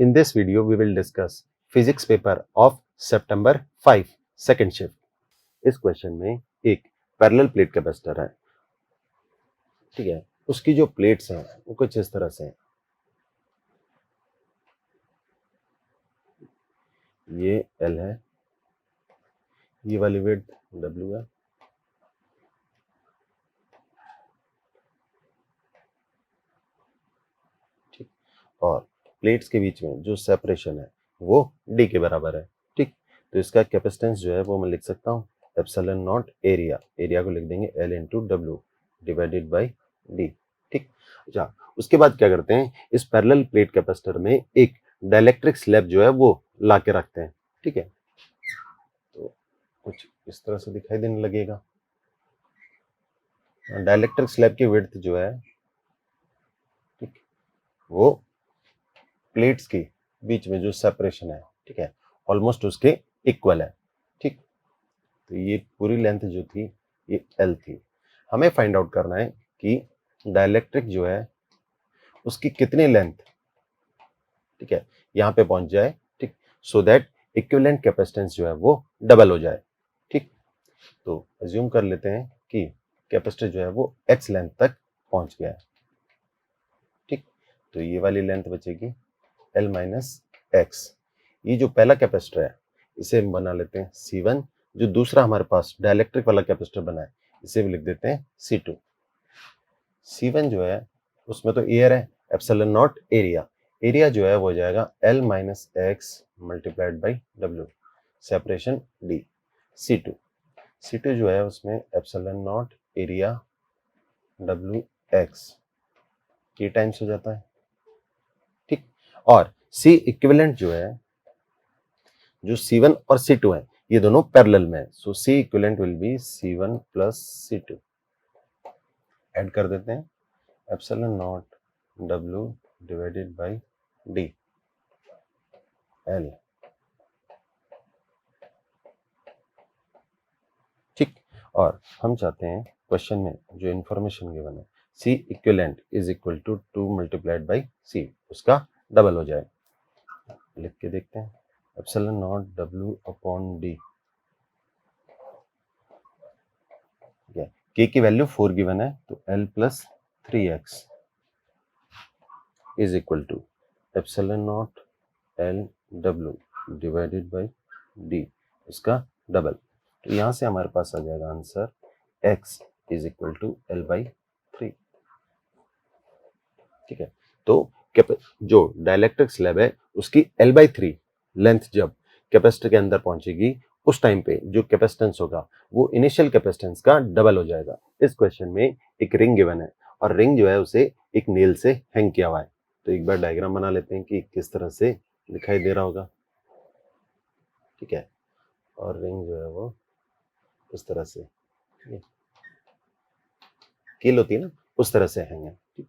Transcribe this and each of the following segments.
In this video, we will discuss physics paper of September 5, second shift. इस question में एक parallel plate capacitor है, ठीक है। उसकी जो प्लेट्स हैं वो कुछ इस तरह से हैं। ये L है, ये वाली विड्थ W है, ठीक। और प्लेट्स के बीच में जो सेपरेशन है वो D के बराबर है, ठीक। तो इसका कैपेसिटेंस जो है वो मैं लिख सकता हूँ एप्सिलॉन नॉट एरिया, एरिया को लिख देंगे L into W divided by D, ठीक। अच्छा, उसके बाद क्या करते हैं, इस पैरेलल प्लेट कैपेसिटर में एक डाइलेक्ट्रिक स्लैब जो है वो ला के रखते हैं, ठीक है। तो कुछ इस तरह से दिखाई देने लगेगा। डाइलेक्ट्रिक स्लैब की विड्थ जो है, ठीक, वो प्लेट्स के बीच में जो सेपरेशन है, ठीक है, ऑलमोस्ट उसके इक्वल है, ठीक। तो ये पूरी लेंथ जो थी ये L थी। हमें फाइंड आउट करना है कि डाइलेक्ट्रिक जो है उसकी कितनी लेंथ, ठीक है, यहाँ पे पहुंच जाए, ठीक, सो दैट इक्विवेलेंट कैपेसिटेंस जो है वो डबल हो जाए, ठीक। तो अज्यूम कर लेते हैं कि कैपेसिटर जो है वो x लेंथ तक पहुंच गया है, ठीक। तो ये वाली लेंथ बचेगी L माइनस एक्स। ये जो पहला कैपेसिटर है इसे हम बना लेते हैं C1, जो दूसरा हमारे पास डाइलेक्ट्रिक वाला कैपेसिटर बना है इसे भी लिख देते हैं C2। C1 जो है उसमें तो एयर है, एप्सिलॉन नॉट एरिया, एरिया जो है वो हो जाएगा L minus x multiplied by W, separation D। C2 जो है उसमें epsilon not area W x, ये टाइम्स हो जाता है, ठीक। और C इक्विवेलेंट जो है, जो C1 और C2 है ये दोनों पैरेलल में है, सो C equivalent will be C1 plus C2। Add कर देते हैं epsilon nought W divided by D L, ठीक। और हम चाहते हैं क्वेश्चन में जो इंफॉर्मेशन गिवन है C equivalent is equal to 2 multiplied by C, उसका डबल हो जाए। लिख के देखते हैं epsilon nought W upon D, K की वैल्यू 4 गिवन है तो L plus 3x is equal to epsilon nought L W divided by D, इसका डबल। तो यहाँ से हमारे पास आ जाएगा answer x is equal to L by 3, ठीक है। तो जो डाइलेक्ट्रिक स्लैब है उसकी L बाई 3 लेंथ जब कैपेसिटर के अंदर पहुंचेगी उस टाइम पे जो कैपेसिटेंस होगा वो इनिशियल कैपेसिटेंस का डबल हो जाएगा। इस क्वेश्चन में एक रिंग गिवन है और रिंग जो है उसे एक नेल से हैंग किया हुआ है। तो एक बार डायग्राम बना लेते हैं कि किस तरह से दिखाई दे रहा होगा, ठीक है। और रिंग जो है वो उस तरह से कील होती है ना, उस तरह से हैंग है, ठीक।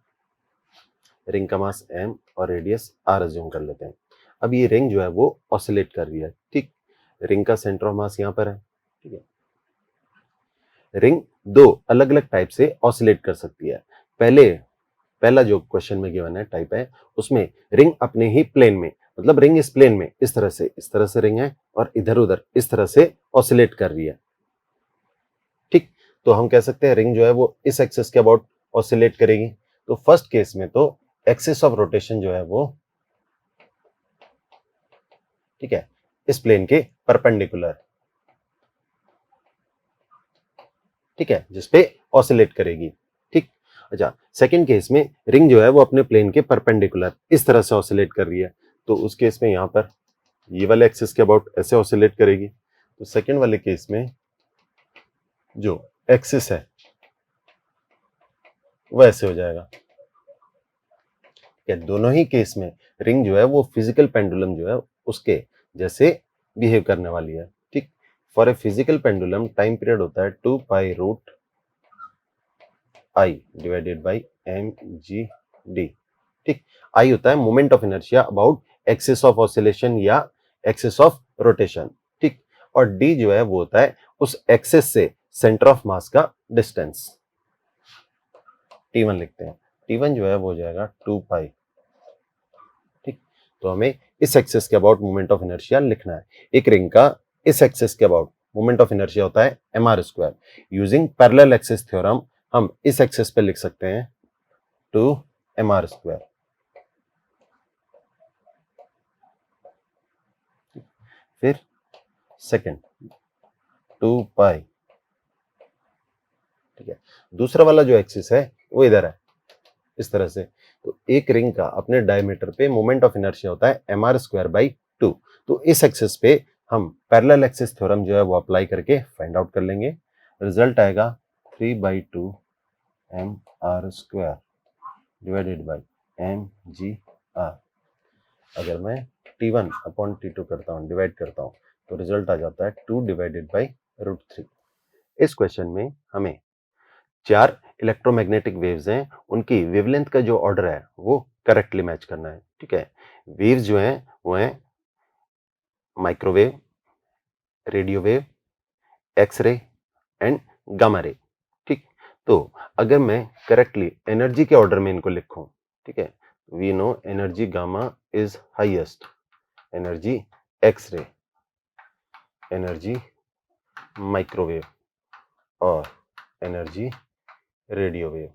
रिंग का मास m और रेडियस r अज्यूम कर लेते हैं। अब ये रिंग जो है वो ऑसिलेट कर रही है, ठीक। रिंग का सेंटर ऑफ मास यहाँ पर है, ठीक है। रिंग दो अलग अलग टाइप से ऑसिलेट कर सकती है। पहला जो क्वेश्चन में गिवन है टाइप है उसमें रिंग अपने ही प्लेन में, मतलब रिंग इस प्लेन में इस तरह से रिंग है और इधर उधर इस तरह से ऑसिलेट कर रही है, ठीक। तो हम कह सकते हैं रिंग जो है वो इस एक्सिस के अबाउट ऑसिलेट करेगी। तो फर्स्ट केस में तो एक्सिस ऑफ रोटेशन जो है वो, ठीक है, इस प्लेन के परपेंडिकुलर, ठीक है, जिसपे ऑसिलेट करेगी, ठीक। अच्छा, सेकंड केस में रिंग जो है वो अपने प्लेन के परपेंडिकुलर इस तरह से ऑसिलेट कर रही है। तो उस केस में यहाँ पर ये वाले एक्सिस के अबाउट ऐसे ऑसिलेट करेगी। तो सेकंड वाले केस में जो एक्सिस है वो ऐसे हो जाएगा। या दोनों ही केस में रिंग जो है वो फिजिकल पेंडुलम जो है उसके जैसे बिहेव करने वाली है, ठीक। For a physical pendulum time period होता है 2 pi root I divided by M G D, ठीक। आई होता है moment of inertia about axis of oscillation या एक्सिस ऑफ रोटेशन, ठीक। और डी जो है वो होता है उस एक्सिस से सेंटर ऑफ मास का डिस्टेंस। T1 लिखते हैं, T1 जो है वो हो जाएगा 2 पाई, ठीक। तो हमें इस एक्सिस के अबाउट मोमेंट ऑफ इनर्शिया लिखना है। एक रिंग का इस एक्सिस के अबाउट मोमेंट ऑफ इनर्शिया होता है mr²। Using parallel axis theorem हम इस एक्सिस पे लिख सकते हैं 2mr²। फिर सेकंड 2 पाई, ठीक है। दूसरा वाला जो एक्सिस है वो इधर है, इस तरह से। तो एक रिंग का अपने डायमीटर पे मोमेंट ऑफ इनर्शिया होता है mr²/2। तो इस एक्सिस पे हम पैरेलल एक्सिस थ्योरम जो है वो अप्लाई करके फाइंड आउट कर लेंगे। रिजल्ट आएगा 3/2 mr² डिवाइडेड बाई mgr। अगर मैं T1/T2 करता हूँ, डिवाइड करता हूँ, तो रिजल्ट आ जाता है 2 डिवाइडेड बाई √3। इस क्वेश्चन में हमें 4 इलेक्ट्रोमैग्नेटिक वेव्स हैं, उनकी वेवलेंथ का जो ऑर्डर है वो करेक्टली मैच करना है, ठीक है। वेव्स जो हैं वो हैं microwave, radio wave, X-ray and gamma ray, ठीक। तो अगर मैं करेक्टली एनर्जी के ऑर्डर में इनको लिखूं, ठीक है, we know energy gamma is highest, energy X-ray, energy microwave और एनर्जी रेडियो वेव।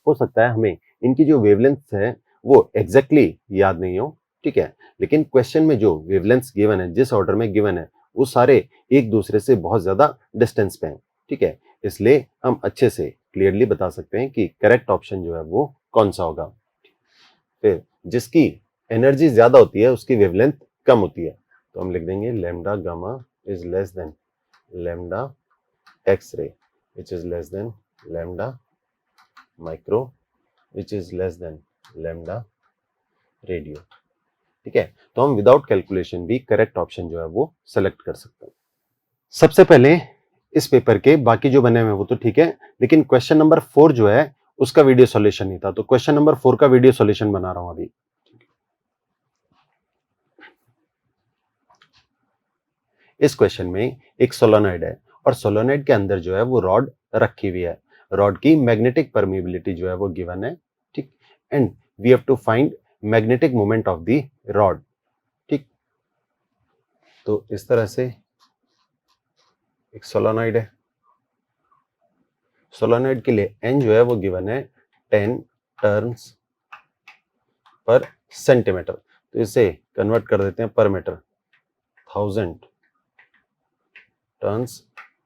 हो सकता है हमें इनकी जो वेवलेंथ है वो एग्जैक्टली याद नहीं हो, ठीक है, लेकिन क्वेश्चन में जो वेवलेंथ गिवन है, जिस ऑर्डर में गिवन है, वो सारे एक दूसरे से बहुत ज्यादा डिस्टेंस पे हैं, ठीक है। इसलिए हम अच्छे से क्लियरली बता सकते हैं कि करेक्ट ऑप्शन जो है वो कौन सा होगा। फिर जिसकी एनर्जी ज्यादा होती है उसकी वेवलेंथ कम होती है, तो हम लिख देंगे lambda gamma is less than lambda X-ray which is less than lambda micro which is less than lambda radio, ठीक है। तो हम विदाउट कैलकुलेशन भी करेक्ट ऑप्शन जो है वो सेलेक्ट कर सकते हैं। सबसे पहले इस पेपर के बाकी जो बने हुए हैं वो तो ठीक है, लेकिन क्वेश्चन नंबर 4 जो है उसका वीडियो सॉल्यूशन नहीं था, तो क्वेश्चन नंबर 4 का वीडियो सॉल्यूशन बना रहा हूं अभी। इस क्वेश्चन में एक सोलोनॉइड है और सोलोनॉइड के अंदर जो है वो रॉड रखी हुई है। रॉड की मैग्नेटिक परमिबिलिटी जो है वो गिवन है, ठीक। And we have to find magnetic moment of the rod, ठीक। तो इस तरह से एक सोलोनॉइड है। सोलोनॉइड के लिए एन जो है वो गिवन है 10 टर्न्स पर सेंटीमीटर, तो इसे कन्वर्ट कर देते हैं पर मीटर, 1000 टर्न्स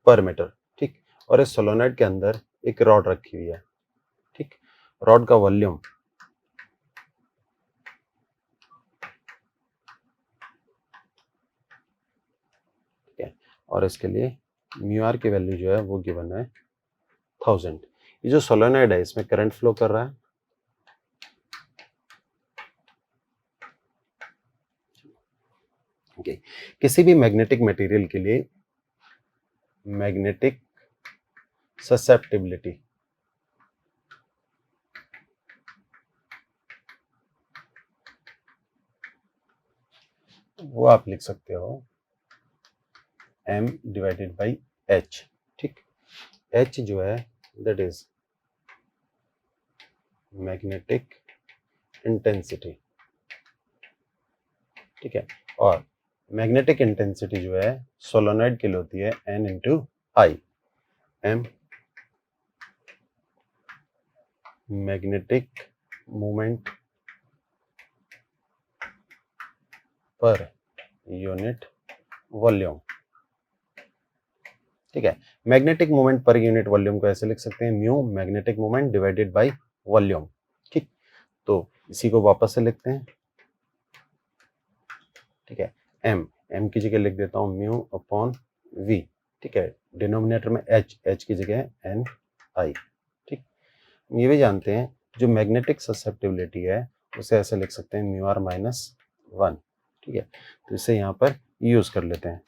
पर मीटर, ठीक। और इस सोलोनॉइड के अंदर एक रॉड रखी हुई है, ठीक। रॉड का वॉल्यूम ठीक है, और इसके लिए म्यू आर की वैल्यू जो है वो गिवन है 1000। ये जो सोलोनॉइड है इसमें करंट फ्लो कर रहा है, okay। किसी भी मैग्नेटिक मटेरियल के लिए मैग्नेटिक ससेप्टिबिलिटी वो आप लिख सकते हो m डिवाइडेड बाई h, ठीक। h जो है दैट इज मैग्नेटिक इंटेंसिटी, ठीक है। और मैग्नेटिक इंटेंसिटी जो है सोलोनॉइड के लिए होती है n इंटू आई। m magnetic moment per unit volume, ठीक है। Magnetic moment per unit volume को ऐसे लिख सकते हैं mu magnetic moment divided by volume, ठीक। तो इसी को वापस से लिखते हैं, ठीक है। m की जगह लिख देता हूं म्यू अपॉन v, ठीक है। डिनोमिनेटर में h की जगह n i, ठीक। ये भी जानते हैं जो मैग्नेटिक ससेप्टिबिलिटी है उसे ऐसे लिख सकते हैं म्यू आर माइनस 1, ठीक है। तो इसे यहाँ पर यूज कर लेते हैं।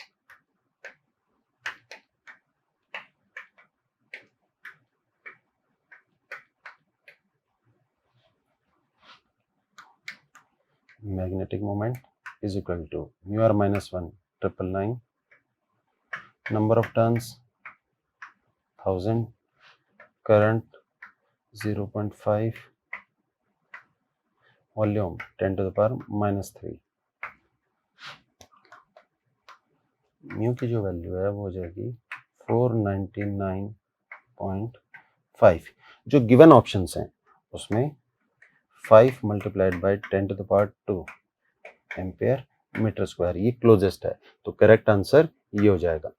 Magnetic moment is equal to mu r minus 1 999, number of turns 1000, current 0.5, volume 10⁻³ mu की जो वैल्यू है वो हो जाएगी 499.5। जो गिवन ऑप्शंस हैं उसमें 5 multiplied by 10⁻² ampere metre square ये क्लोजेस्ट है, तो करेक्ट आंसर ये हो जाएगा।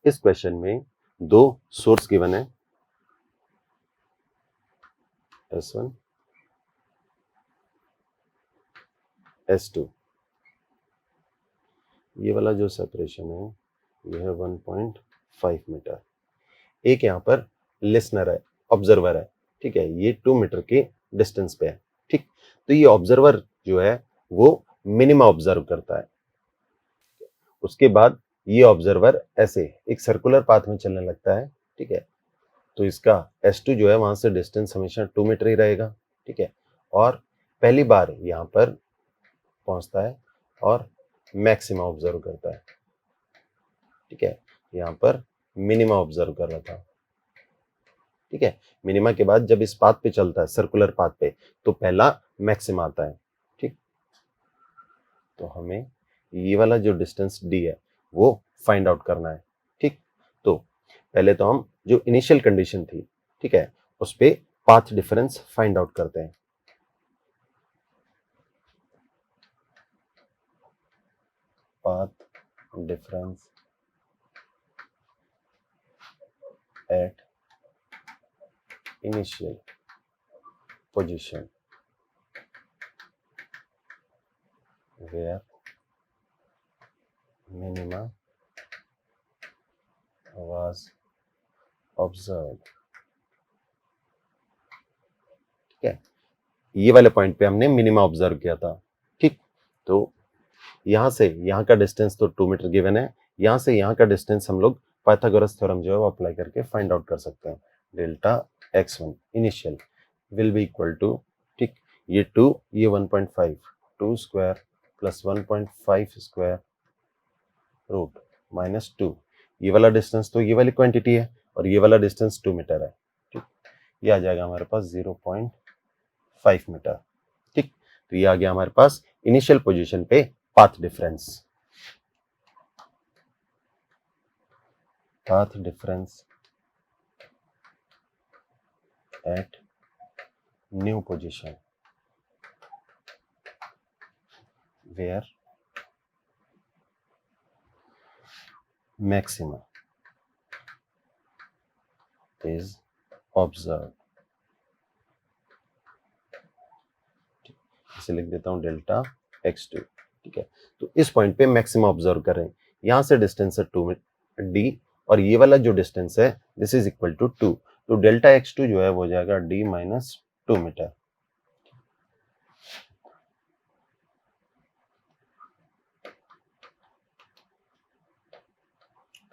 इस क्वेश्चन में दो सोर्स गिवन है, S1 S2। ये वाला जो सेपरेशन है ये है 1.5 मीटर। एक यहाँ पर लिसनर है, ऑब्जर्वर है, ठीक है, ये 2 मीटर के डिस्टेंस पे है, ठीक। तो ये ऑब्जर्वर जो है वो मिनिमा ऑब्जर्व करता है। उसके बाद ये ऑब्जर्वर ऐसे एक सर्कुलर पाथ में चलने लगता है, ठीक है। तो इसका S2 जो है वहां से डिस्टेंस हमेशा 2 मीटर ही रहेगा, ठीक है। और पहली बार यहाँ पर पहुंचता है और मैक्सिमा ऑब्जर्व करता है, ठीक है। यहाँ पर मिनिमा ऑब्जर्व कर रहा था, ठीक है। मिनिमा के बाद जब इस पाथ पे चलता है सर्कुलर पाथ पे तो पहला मैक्सिमा आता है, ठीक। तो हमें ये वाला जो डिस्टेंस डी है वो फाइंड आउट करना है, ठीक। तो पहले तो हम जो इनिशियल कंडीशन थी, ठीक है, उस पे पाथ डिफरेंस फाइंड आउट करते हैं। Path difference at initial position where minima was observed, ठीक है। ये वाले पॉइंट पे हमने मिनिमा ऑब्जर्व किया था, ठीक। तो यहां से यहां का डिस्टेंस तो 2 मीटर गिवन है, यहां से यहां का डिस्टेंस हम लोग पाइथागोरस थ्योरम जो है वो अप्लाई करके फाइंड आउट कर सकते हैं। Delta x1 initial will be equal to, ठीक, ये 2 ये 1.5 2 square plus 1.5 square root minus 2। ये वाला डिस्टेंस तो ये वाली क्वांटिटी है और ये वाला डिस्टेंस 2 मीटर है, ठीक। ये आ जाएगा हमारे पास 0.5 मीटर, ठीक। तो ये आ गया हमारे पास इनिशियल पोजीशन पे path difference. Path difference at new position where maxima is observe, इसे लिख देता हूं डेल्टा x2, ठीक है। तो इस पॉइंट पे मैक्सिमा ऑब्जर्व कर रहे हैं, यहां से डिस्टेंस है 2 d और ये वाला जो डिस्टेंस है दिस इज इक्वल टू 2। तो डेल्टा x2 जो है वो हो जाएगा d minus 2 metre.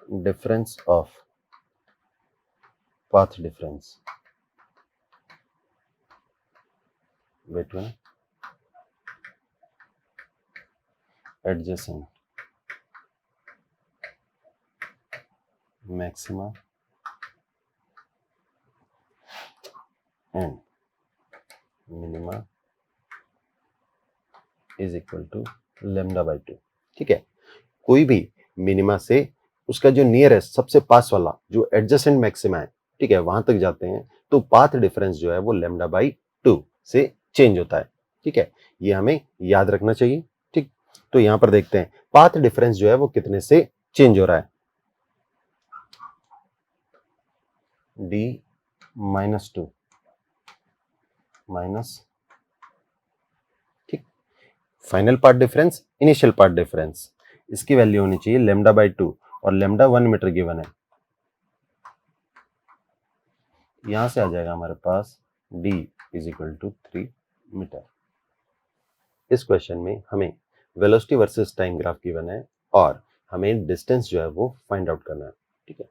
Difference of path difference between adjacent maxima and minima is equal to λ/2, ठीक है। कोई भी मिनिमा से उसका जो नियरेस्ट सबसे पास वाला जो एडजेसेंट मैक्सिमा है, ठीक है, वहां तक जाते हैं तो पाथ डिफरेंस जो है वो λ/2 से चेंज होता है, ठीक है। ये हमें याद रखना चाहिए, ठीक। तो यहां पर देखते हैं पाथ डिफरेंस जो है वो कितने से चेंज हो रहा है, d माइनस 2 माइनस, ठीक। Final path difference initial path difference, इसकी वैल्यू होनी चाहिए λ/2 और लैम्डा 1 मीटर गिवन है। यहां से आ जाएगा हमारे पास d is equal to 3 metre. इस क्वेश्चन में हमें velocity versus time graph given है और हमें डिस्टेंस जो है वो फाइंड आउट करना है, ठीक है।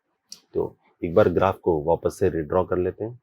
तो एक बार ग्राफ को वापस से रिड्रॉ कर लेते हैं।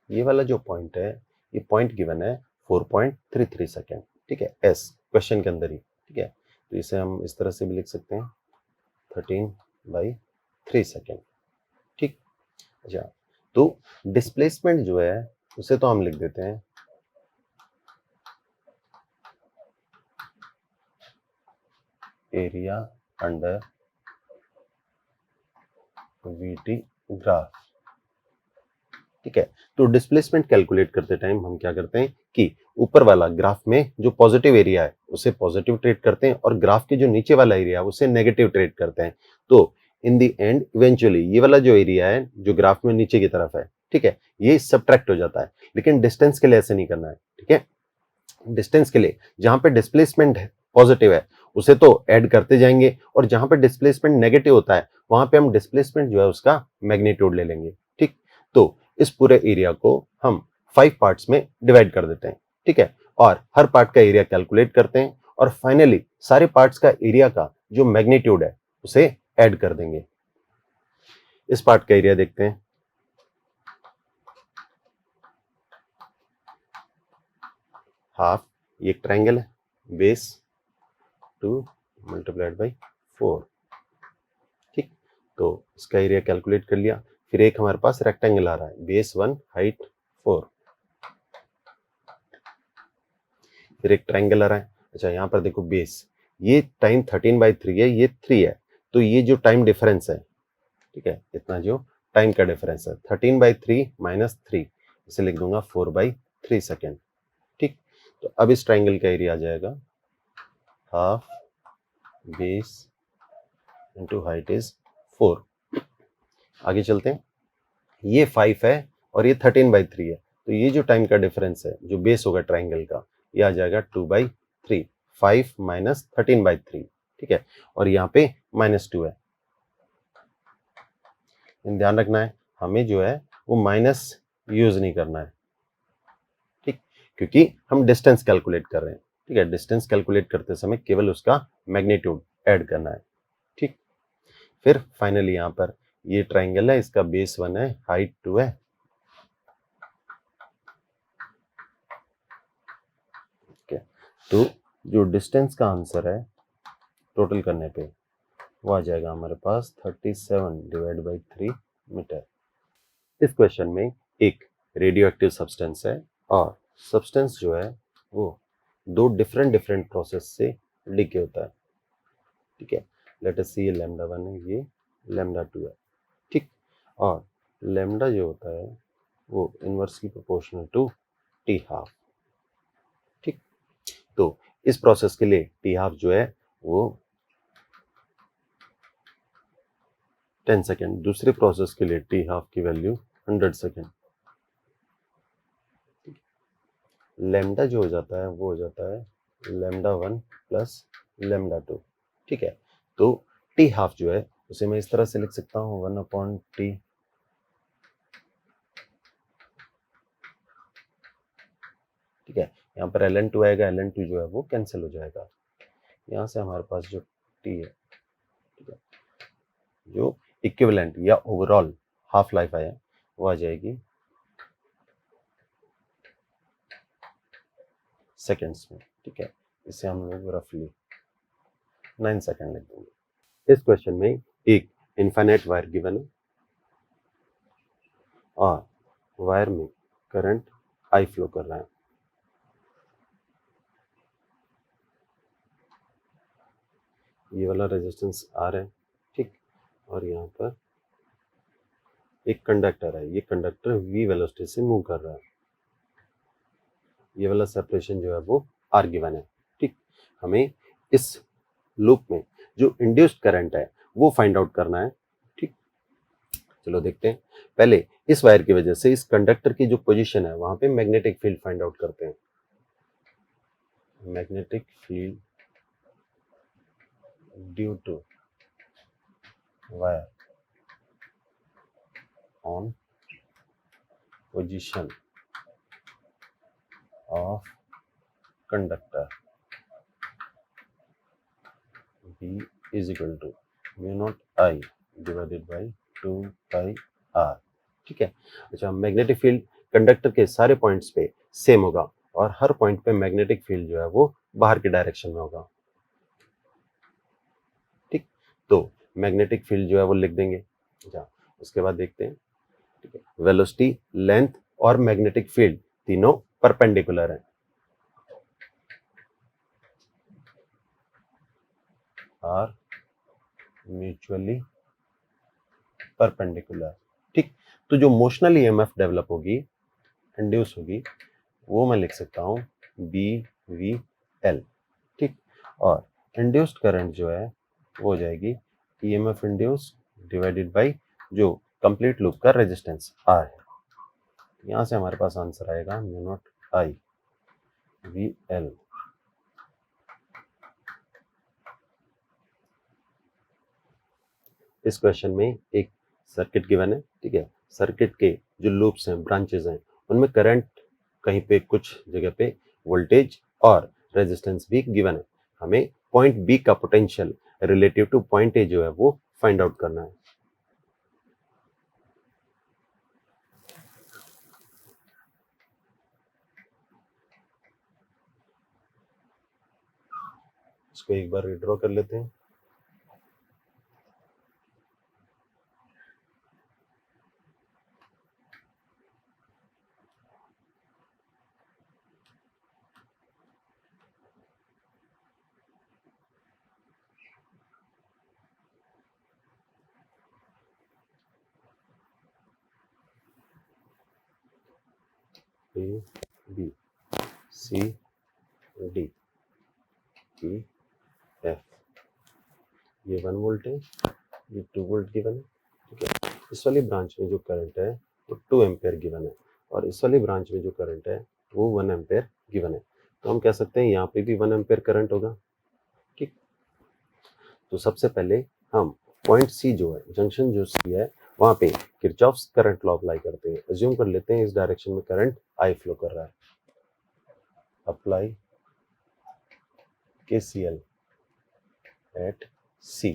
ये वाला जो पॉइंट है, ये पॉइंट गिवन है 4.33 सेकेंड, ठीक है, एस क्वेश्चन के अंदर ही, ठीक है। तो इसे हम इस तरह से भी लिख सकते हैं 13/3 सेकेंड, ठीक। अच्छा, तो डिस्प्लेसमेंट जो है उसे तो हम लिख देते हैं एरिया अंडर वीटी ग्राफ, ठीक है। तो डिस्प्लेसमेंट कैलकुलेट करते टाइम हम क्या करते हैं कि ऊपर वाला ग्राफ में जो पॉजिटिव एरिया है उसे पॉजिटिव ट्रीट करते हैं और ग्राफ के जो नीचे वाला एरिया है उसे नेगेटिव ट्रीट करते हैं। तो इन द एंड इवेंचुअली ये वाला जो एरिया है जो ग्राफ में नीचे की तरफ है, ठीक है, ये सबट्रैक्ट हो जाता है। लेकिन डिस्टेंस के लिए ऐसे नहीं करना है, ठीक है। डिस्टेंस के लिए जहां पे डिस्प्लेसमेंट है पॉजिटिव है उसे तो ऐड करते जाएंगे, और जहां पे डिस्प्लेसमेंट नेगेटिव होता है वहां पे हम डिस्प्लेसमेंट जो है उसका मैग्नीट्यूड ले लेंगे, ठीक। तो इस पूरे एरिया को हम 5 पार्ट्स में डिवाइड कर देते हैं, ठीक है, और हर पार्ट का एरिया कैलकुलेट करते हैं और फाइनली सारे पार्ट्स का एरिया का जो मैग्नीट्यूड है उसे ऐड कर देंगे। इस पार्ट का एरिया देखते हैं, हाफ, ये एक ट्रायंगल है, बेस 2 मल्टीप्लाइड बाई 4, ठीक। तो इसका एरिया कैलकुलेट कर लिया। फिर एक हमारे पास रेक्टेंगल आ रहा है, बेस 1 हाइट 4, फिर एक ट्रायंगल आ रहा है। अच्छा, यहाँ पर देखो बेस, ये टाइम 13/3 है, ये 3 है, तो ये जो टाइम डिफरेंस है, ठीक है, इतना जो टाइम का डिफरेंस है 13/3 माइनस 3, इसे लिख दूंगा 4/3 सेकेंड, ठीक। तो अब इस ट्रायंगल का एरिया आ जाएगा half base into height is 4। आगे चलते हैं, ये 5 है और ये 13/3 है, तो ये जो टाइम का डिफरेंस है जो बेस होगा ट्राइंगल का, ये आ जाएगा 2/3, 5 माइनस 13/3, ठीक है, और यहाँ पे -2 है। ध्यान रखना है हमें जो है वो माइनस यूज नहीं करना है, ठीक, क्योंकि हम डिस्टेंस कैलकुलेट कर रहे हैं, ठीक है। डिस्टेंस कैलकुलेट करते समय केवल उसका मैग्नीट्यूड ऐड करना है, ठीक। फिर फाइनली यहाँ पर ये ट्राइंगल है, इसका बेस 1 है, हाइट 2 है, ठीक है। तो जो डिस्टेंस का आंसर है टोटल करने पे वो आ जाएगा हमारे पास 37/3 मीटर। इस क्वेश्चन में एक रेडियो एक्टिव सब्सटेंस है और सब्सटेंस जो है वो दो डिफरेंट डिफरेंट प्रोसेस से डिके होता है, ठीक है। लेट अस सी, ये λ1 है, ये λ2 है, ठीक। और लैम्डा जो होता है वो inversely proportional to T half, ठीक। तो इस प्रोसेस के लिए टी हाफ जो है वो 10 सेकेंड, दूसरे प्रोसेस के लिए टी हाफ की वैल्यू 100 सेकेंड। लैम्डा जो हो जाता है वो हो जाता है λ1 प्लस λ2, ठीक है। तो टी हाफ जो है उसे मैं इस तरह से लिख सकता हूँ 1/t, ठीक है। यहाँ पर ln2 आएगा, ln2 जो है वो कैंसिल हो जाएगा। यहाँ से हमारे पास जो टी है, ठीक है, जो इक्विवेलेंट या ओवरऑल हाफ लाइफ आया वो आ जाएगी सेकेंड्स में, ठीक है। इसे हम लोग रफली 9 सेकेंड लिख देंगे। इस क्वेश्चन में एक इनफाइनाइट वायर गिवन है और वायर में करंट आई फ्लो कर रहा है। ये वाला रेजिस्टेंस आर है, ठीक, और यहाँ पर एक कंडक्टर है, ये कंडक्टर वी वेलोसिटी से मूव कर रहा है। ये वाला सेपरेशन जो है वो आर गिवन है, ठीक। हमें इस लूप में जो इंड्यूस्ड करंट है वो फाइंड आउट करना है, ठीक। चलो देखते हैं। पहले इस वायर की वजह से इस कंडक्टर की जो पोजीशन है वहां पे मैग्नेटिक फील्ड फाइंड आउट करते हैं। Magnetic field due to wire on position of conductor B is equal to mu naught I divided by 2 pi R, ठीक है। अच्छा, मैग्नेटिक फील्ड कंडक्टर के सारे पॉइंट्स पे सेम होगा और हर पॉइंट पे मैग्नेटिक फील्ड जो है वो बाहर की डायरेक्शन में होगा। ठीक, तो मैग्नेटिक फील्ड जो है वो लिख देंगे। अच्छा, उसके बाद देखते हैं, ठीक है, वेलोसिटी, लेंथ और मैग्नेटिक फील्ड तीनों परपेंडिकुलर हैं, आर म्यूचुअली परपेंडिकुलर। ठीक, तो जो मोशनल ईएमएफ डेवलप होगी, इंड्यूस होगी, वो मैं लिख सकता हूँ बी वी एल। ठीक, और इंड्यूस्ड करंट जो है वो हो जाएगी ईएमएफ इंड्यूस डिवाइडेड बाय जो कंप्लीट लूप का रेजिस्टेंस आर है। यहाँ से हमारे पास आंसर आएगा mu not I V L. इस क्वेश्चन में एक सर्किट गिवन है, ठीक है, सर्किट के जो लूप्स हैं, ब्रांचेस हैं, उनमें करंट कहीं पे कुछ जगह पे वोल्टेज और रेजिस्टेंस भी गिवन है। हमें पॉइंट बी का potential relative two point A जो है वो फाइंड आउट करना है। इसको एक बार रिड्रॉ कर लेते हैं। A B C D E F, ये 1 वोल्ट है, ये 2 वोल्ट गिवन है। ठीक है, इस वाली ब्रांच में जो करंट है वो 2 एम्पेयर गिवन है और इस वाली ब्रांच में जो करंट है वो 1 एम्पेयर गिवन है। तो हम कह सकते हैं यहाँ पे भी 1 एम्पेयर करंट होगा। ठीक, तो सबसे पहले हम पॉइंट सी जो है, जंक्शन जो सी है, वहां पे किरचॉफ्स करंट लॉ अप्लाई करते हैं। अज्यूम कर लेते हैं इस डायरेक्शन में करंट आई फ्लो कर रहा है। Apply KCL at C.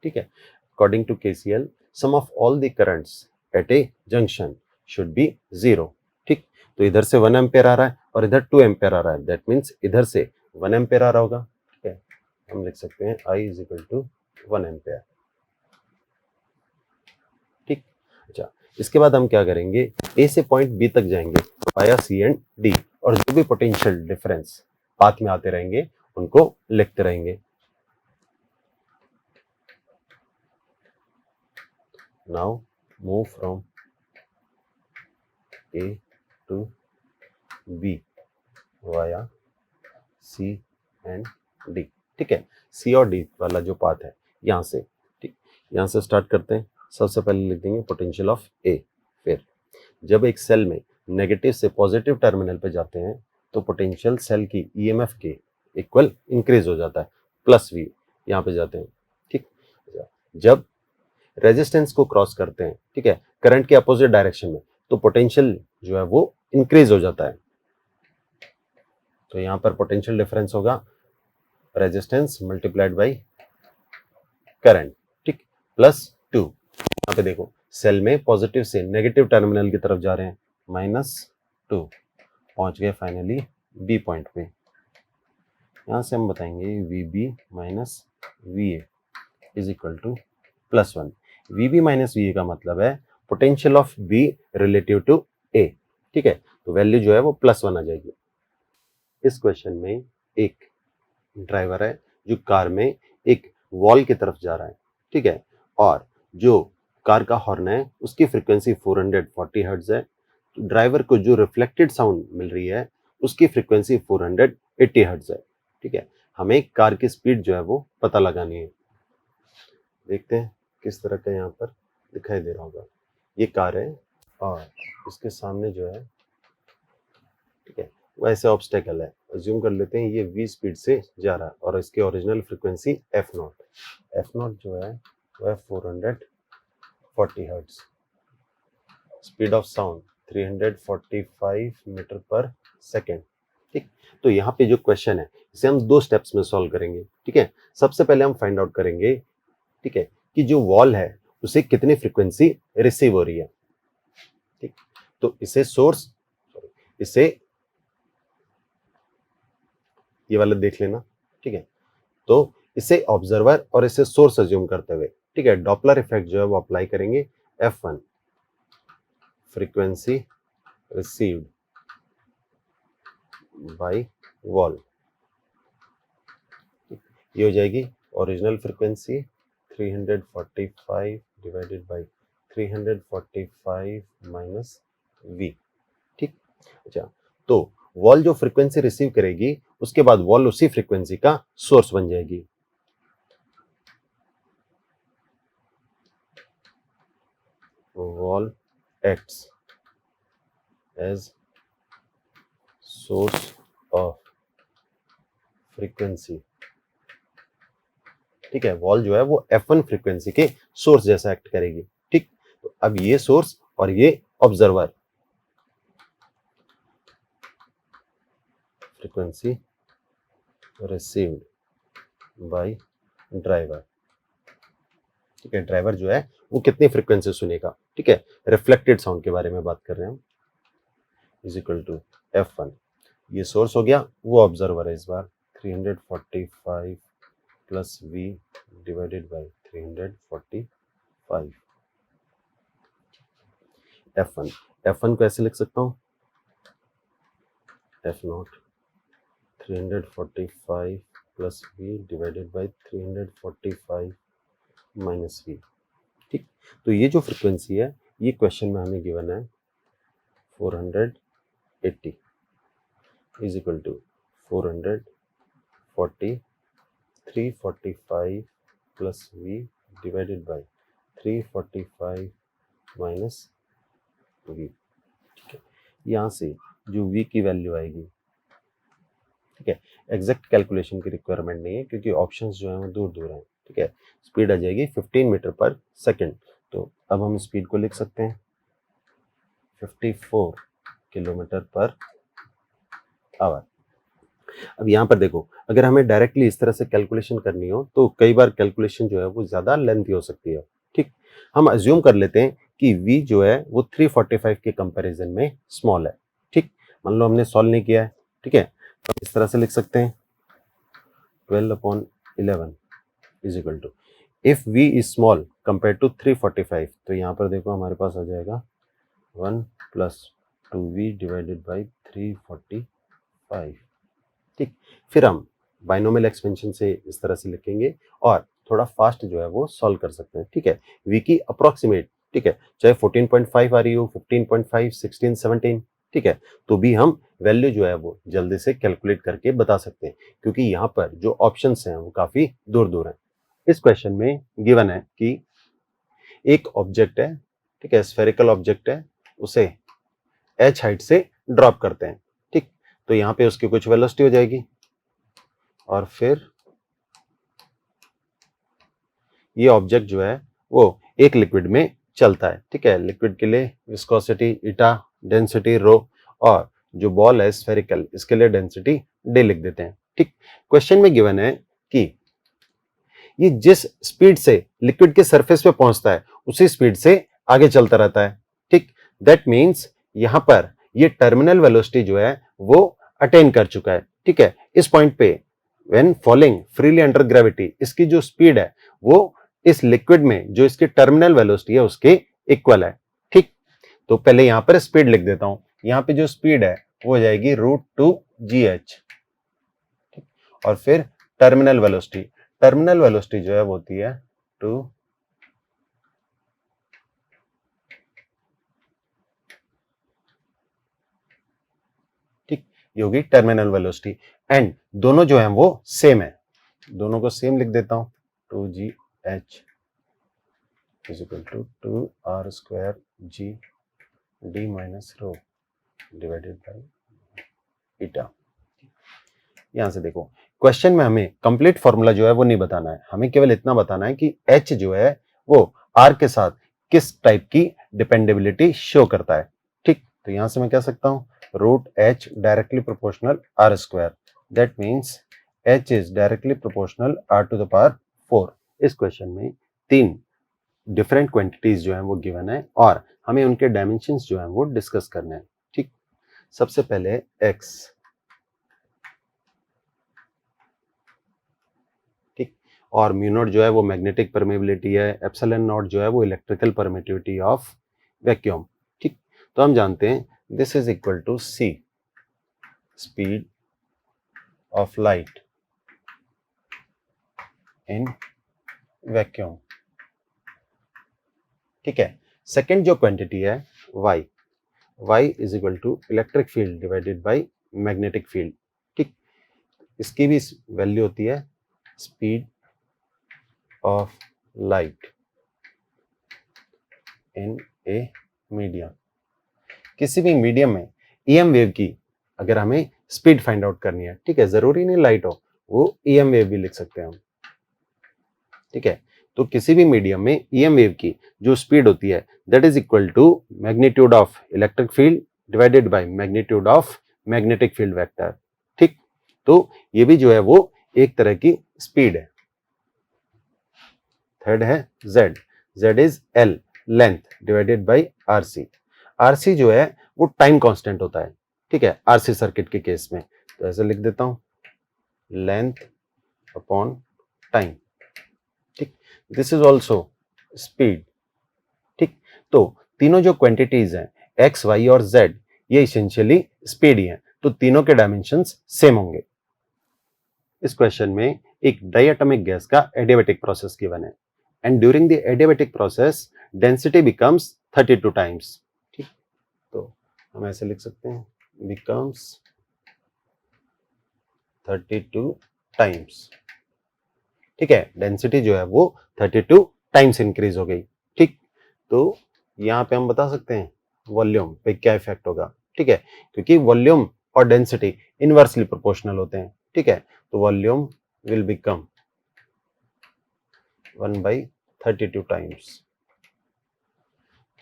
ठीक है, according to KCL sum of all the currents at a junction should be 0। ठीक, तो इधर से 1 एम्पेयर आ रहा है और इधर 2 एम्पेयर आ रहा है, दैट मीन्स इधर से 1 एम्पेयर आ रहा होगा। ठीक है, हम लिख सकते हैं I is equal to 1 ampere. ठीक, अच्छा, इसके बाद हम क्या करेंगे, ए से पॉइंट बी तक जाएंगे वाया सी एंड डी, और जो भी पोटेंशियल डिफरेंस पाथ में आते रहेंगे उनको लिखते रहेंगे। Now move from A to B via C and D. ठीक है, सी और डी वाला जो पाथ है यहाँ से, ठीक, यहाँ से स्टार्ट करते हैं। सबसे पहले लिख देंगे पोटेंशियल ऑफ ए। फिर जब एक सेल में नेगेटिव से पॉजिटिव टर्मिनल पे जाते हैं तो पोटेंशियल सेल की ईएमएफ के इक्वल इंक्रीज हो जाता है, प्लस वी यहाँ पे जाते हैं। ठीक, जब रेजिस्टेंस को क्रॉस करते हैं, ठीक है, करंट के अपोजिट डायरेक्शन में, तो पोटेंशियल जो है वो इंक्रीज हो जाता है। तो यहाँ पर पोटेंशियल डिफरेंस होगा रेजिस्टेंस मल्टीप्लाइड बाय करंट, ठीक, प्लस 2। यहाँ पे देखो सेल में पॉजिटिव से नेगेटिव टर्मिनल की तरफ जा रहे हैं, -2, पहुंच गए फाइनली बी पॉइंट पे। यहाँ से हम बताएंगे V B minus V A is equal to +1। V B minus V A का मतलब है potential of B relative to A. ठीक है, तो वैल्यू जो है वो +1 आ जाएगी। इस क्वेश्चन में एक ड्राइवर है जो कार में एक वॉल की तरफ जा रहा है, ठीक है, और जो कार का हॉर्न है उसकी फ्रीक्वेंसी 440 हर्ट्ज है। तो ड्राइवर को जो रिफ्लेक्टेड साउंड मिल रही है उसकी फ्रीक्वेंसी 480 हर्ट्ज है। ठीक है, हमें कार की स्पीड जो है वो पता लगानी है। देखते हैं किस तरह का यहाँ पर दिखाई दे रहा होगा। ये कार है और इसके सामने जो है, ठीक है, वैसे ऑब्स्टेकल है। अज्यूम कर लेते हैं ये v स्पीड से जा रहा है और इसकी ओरिजिनल फ्रीक्वेंसी f0। f0 जो है वह 440 hertz, speed of sound 345 metre per second. ठीक, तो यहाँ पे जो क्वेश्चन है इसे हम 2 स्टेप्स में सॉल्व करेंगे। ठीक है, सबसे पहले हम फाइंड आउट करेंगे, ठीक है, कि जो वॉल है उसे कितनी फ्रीक्वेंसी रिसीव हो रही है। ठीक, तो इसे सोर्स इसे ये वाला देख लेना, ठीक है। तो इसे ऑब्जर्वर और इसे सोर्स अज्यूम करते हुए, ठीक है, डॉपलर इफेक्ट जो है वो अप्लाई करेंगे। F1 frequency received by wall, ये हो जाएगी original frequency 345 divided by 345 minus V, ठीक। अच्छा, तो वॉल जो फ्रीक्वेंसी रिसीव करेगी उसके बाद वॉल उसी फ्रीक्वेंसी का सोर्स बन जाएगी। Wall acts as source of frequency, ठीक है। वॉल जो है वो F1 फ्रीक्वेंसी के सोर्स जैसा एक्ट करेगी, ठीक। तो अब ये सोर्स और ये observer, frequency received by driver, ठीक है। ड्राइवर जो है वो कितनी फ्रीक्वेंसी सुनेगा, ठीक है, रिफ्लेक्टेड साउंड के बारे में बात कर रहे हैं हम, इज इक्वल टू F1, ये सोर्स हो गया, वो ऑब्जर्वर है इस बार 345 plus V divided by 345। F1 को ऐसे लिख सकता हूँ, F0 345 plus V divided by 345 minus V, ठीक। तो ये जो फ्रीक्वेंसी है ये क्वेश्चन में हमें गिवन है 480 is equal to 440 345 plus V divided by 345 minus V, ठीक है। यहाँ से जो V की वैल्यू आएगी, ठीक है, एग्जैक्ट कैलकुलेशन की रिक्वायरमेंट नहीं है क्योंकि ऑप्शंस जो हैं वो दूर दूर हैं, ठीक है। स्पीड आ जाएगी 15 मीटर पर सेकेंड, तो अब हम स्पीड को लिख सकते हैं 54 किलोमीटर पर आवर। अब यहाँ पर देखो, अगर हमें डायरेक्टली इस तरह से कैलकुलेशन करनी हो तो कई बार कैलकुलेशन जो है वो ज़्यादा लेंथी हो सकती है, ठीक। हम अज्यूम कर लेते हैं कि V जो है वो 345 के कंपैरिजन में स्मॉल है, ठीक। मान लो हमने सॉल्व नहीं किया है, ठीक है, तो इस तरह से लिख सकते हैं 12/11 is equal to, if V is small compare to 345, तो यहाँ पर देखो हमारे पास आ जाएगा 1 प्लस 2V डिवाइडेड बाई 345, ठीक। फिर हम बाइनोमियल एक्सपेंशन से इस तरह से लिखेंगे और थोड़ा फास्ट जो है वो सॉल्व कर सकते हैं, ठीक है। V की अप्रोक्सीमेट, ठीक है, चाहे 14.5 आ रही हो, 15.5, 16, 17, ठीक है, तो भी हम वैल्यू जो है वो जल्दी से कैलकुलेट करके बता सकते हैं क्योंकि यहाँ पर जो ऑप्शंस हैं वो काफी दूर दूर हैं। इस क्वेश्चन में गिवन है कि एक ऑब्जेक्ट है, ठीक है, स्फेरिकल ऑब्जेक्ट है, उसे h हाइट से ड्रॉप करते हैं, ठीक। तो यहाँ पे उसकी कुछ वेलोसिटी हो जाएगी और फिर ये ऑब्जेक्ट जो है वो एक लिक्विड में चलता है, ठीक है। लिक्विड के लिए विस्कोसिटी ईटा, डेंसिटी रो, और जो बॉल है स्फेरिकल इसके लिए डेंसिटी d लिख देते हैं, ठीक। क्वेश्चन में गिवन है कि ये जिस स्पीड से लिक्विड के सरफेस पे पहुंचता है उसी स्पीड से आगे चलता रहता है, ठीक। दैट मीन्स यहां पर ये टर्मिनल वेलोसिटी जो है वो अटेन कर चुका है, ठीक है। इस पॉइंट पे when falling freely under gravity इसकी जो स्पीड है वो इस लिक्विड में जो इसकी टर्मिनल वेलोसिटी है उसके इक्वल है, ठीक। तो पहले यहां पर स्पीड लिख देता हूं, यहां पे जो स्पीड है वो हो जाएगी √2gh, और फिर टर्मिनल वेलोसिटी जो है वो होती है 2 ठीक, ये होगी टर्मिनल वेलोसिटी। एंड दोनों जो है वो सेम है, दोनों को सेम लिख देता हूं 2gh is equal to 2r² g d - rho divided by eta. यहां से देखो क्वेश्चन में हमें कंप्लीट फॉर्मूला जो है वो नहीं बताना है, हमें केवल इतना बताना है कि h जो है वो r के साथ किस टाइप की डिपेंडेबिलिटी शो करता है, ठीक। तो यहां से मैं कह सकता हूं √h directly proportional r², that means h is directly proportional r⁴। इस क्वेश्चन में 3 डिफरेंट क्वांटिटीज जो है वो गिवन है और हमें उनके डायमेंशंस जो है वो डिस्कस करने हैं, ठीक। सबसे पहले x, ठीक, और म्यू नॉट जो है वो मैग्नेटिक परमेबिलिटी है, एप्सिलॉन नॉट जो है वो इलेक्ट्रिकल परमिटिविटी ऑफ वैक्यूम, ठीक। तो हम जानते हैं this is equal to c, speed of light in vacuum, ठीक है। सेकेंड जो क्वांटिटी है y is equal to electric field divided by magnetic field, ठीक। इसकी भी वैल्यू होती है speed of light in a medium. किसी भी मीडियम में ईएम वेव की अगर हमें स्पीड फाइंड आउट करनी है, ठीक है, जरूरी नहीं लाइट हो, वो ईएम वेव भी लिख सकते हैं हम, ठीक है। तो किसी भी मीडियम में ईएम वेव की जो स्पीड होती है that is equal to magnitude of electric field divided by magnitude of magnetic field vector, ठीक। तो ये भी जो है वो एक तरह की स्पीड है। थर्ड है z is l, length divided by rc जो है वो टाइम कांस्टेंट होता है, ठीक है, आरसी सर्किट के केस में। तो ऐसे लिख देता हूं, लेंथ अपॉन टाइम, ठीक। दिस इज ऑल्सो स्पीड, ठीक। तो तीनों जो क्वांटिटीज हैं x, y और z, ये इसेंशियली स्पीड ही हैं, तो तीनों के डायमेंशंस सेम होंगे। इस क्वेश्चन में एक डायटोमिक गैस का एडियाबैटिक प्रोसेस गिवन है and during the adiabatic process density becomes 32 times, ठीक। तो हम ऐसे लिख सकते हैं, बिकम्स 32 टाइम्स, ठीक है। डेंसिटी जो है वो 32 टाइम्स इंक्रीज हो गई, ठीक। तो यहां पे हम बता सकते हैं वॉल्यूम पे क्या इफेक्ट होगा, ठीक है, क्योंकि वॉल्यूम और डेंसिटी इनवर्सली प्रोपोर्शनल होते हैं, ठीक है। तो वॉल्यूम विल बिकम 1/32 टाइम्स।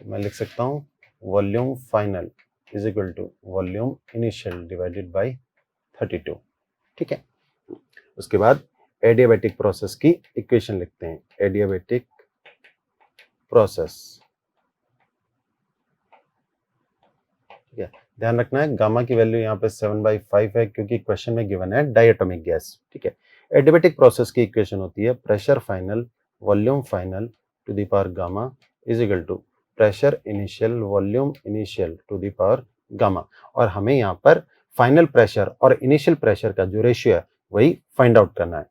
तो मैं लिख सकता हूं volume final is equal to volume initial divided by 32, ठीक है। उसके बाद एडियाबैटिक प्रोसेस की इक्वेशन लिखते हैं, एडियाबैटिक प्रोसेस, ठीक है। ध्यान रखना है गामा की वैल्यू यहाँ पे 7/5 है क्योंकि क्वेश्चन में गिवन है डायटोमिक गैस, ठीक है। एडियाबैटिक प्रोसेस की इक्वेशन होती है pressure final volume final to the power gamma is equal to pressure initial volume initial to the power gamma, और हमें यहाँ पर फाइनल प्रेशर और इनिशियल प्रेशर का जो रेशियो है वही फाइंड आउट करना है।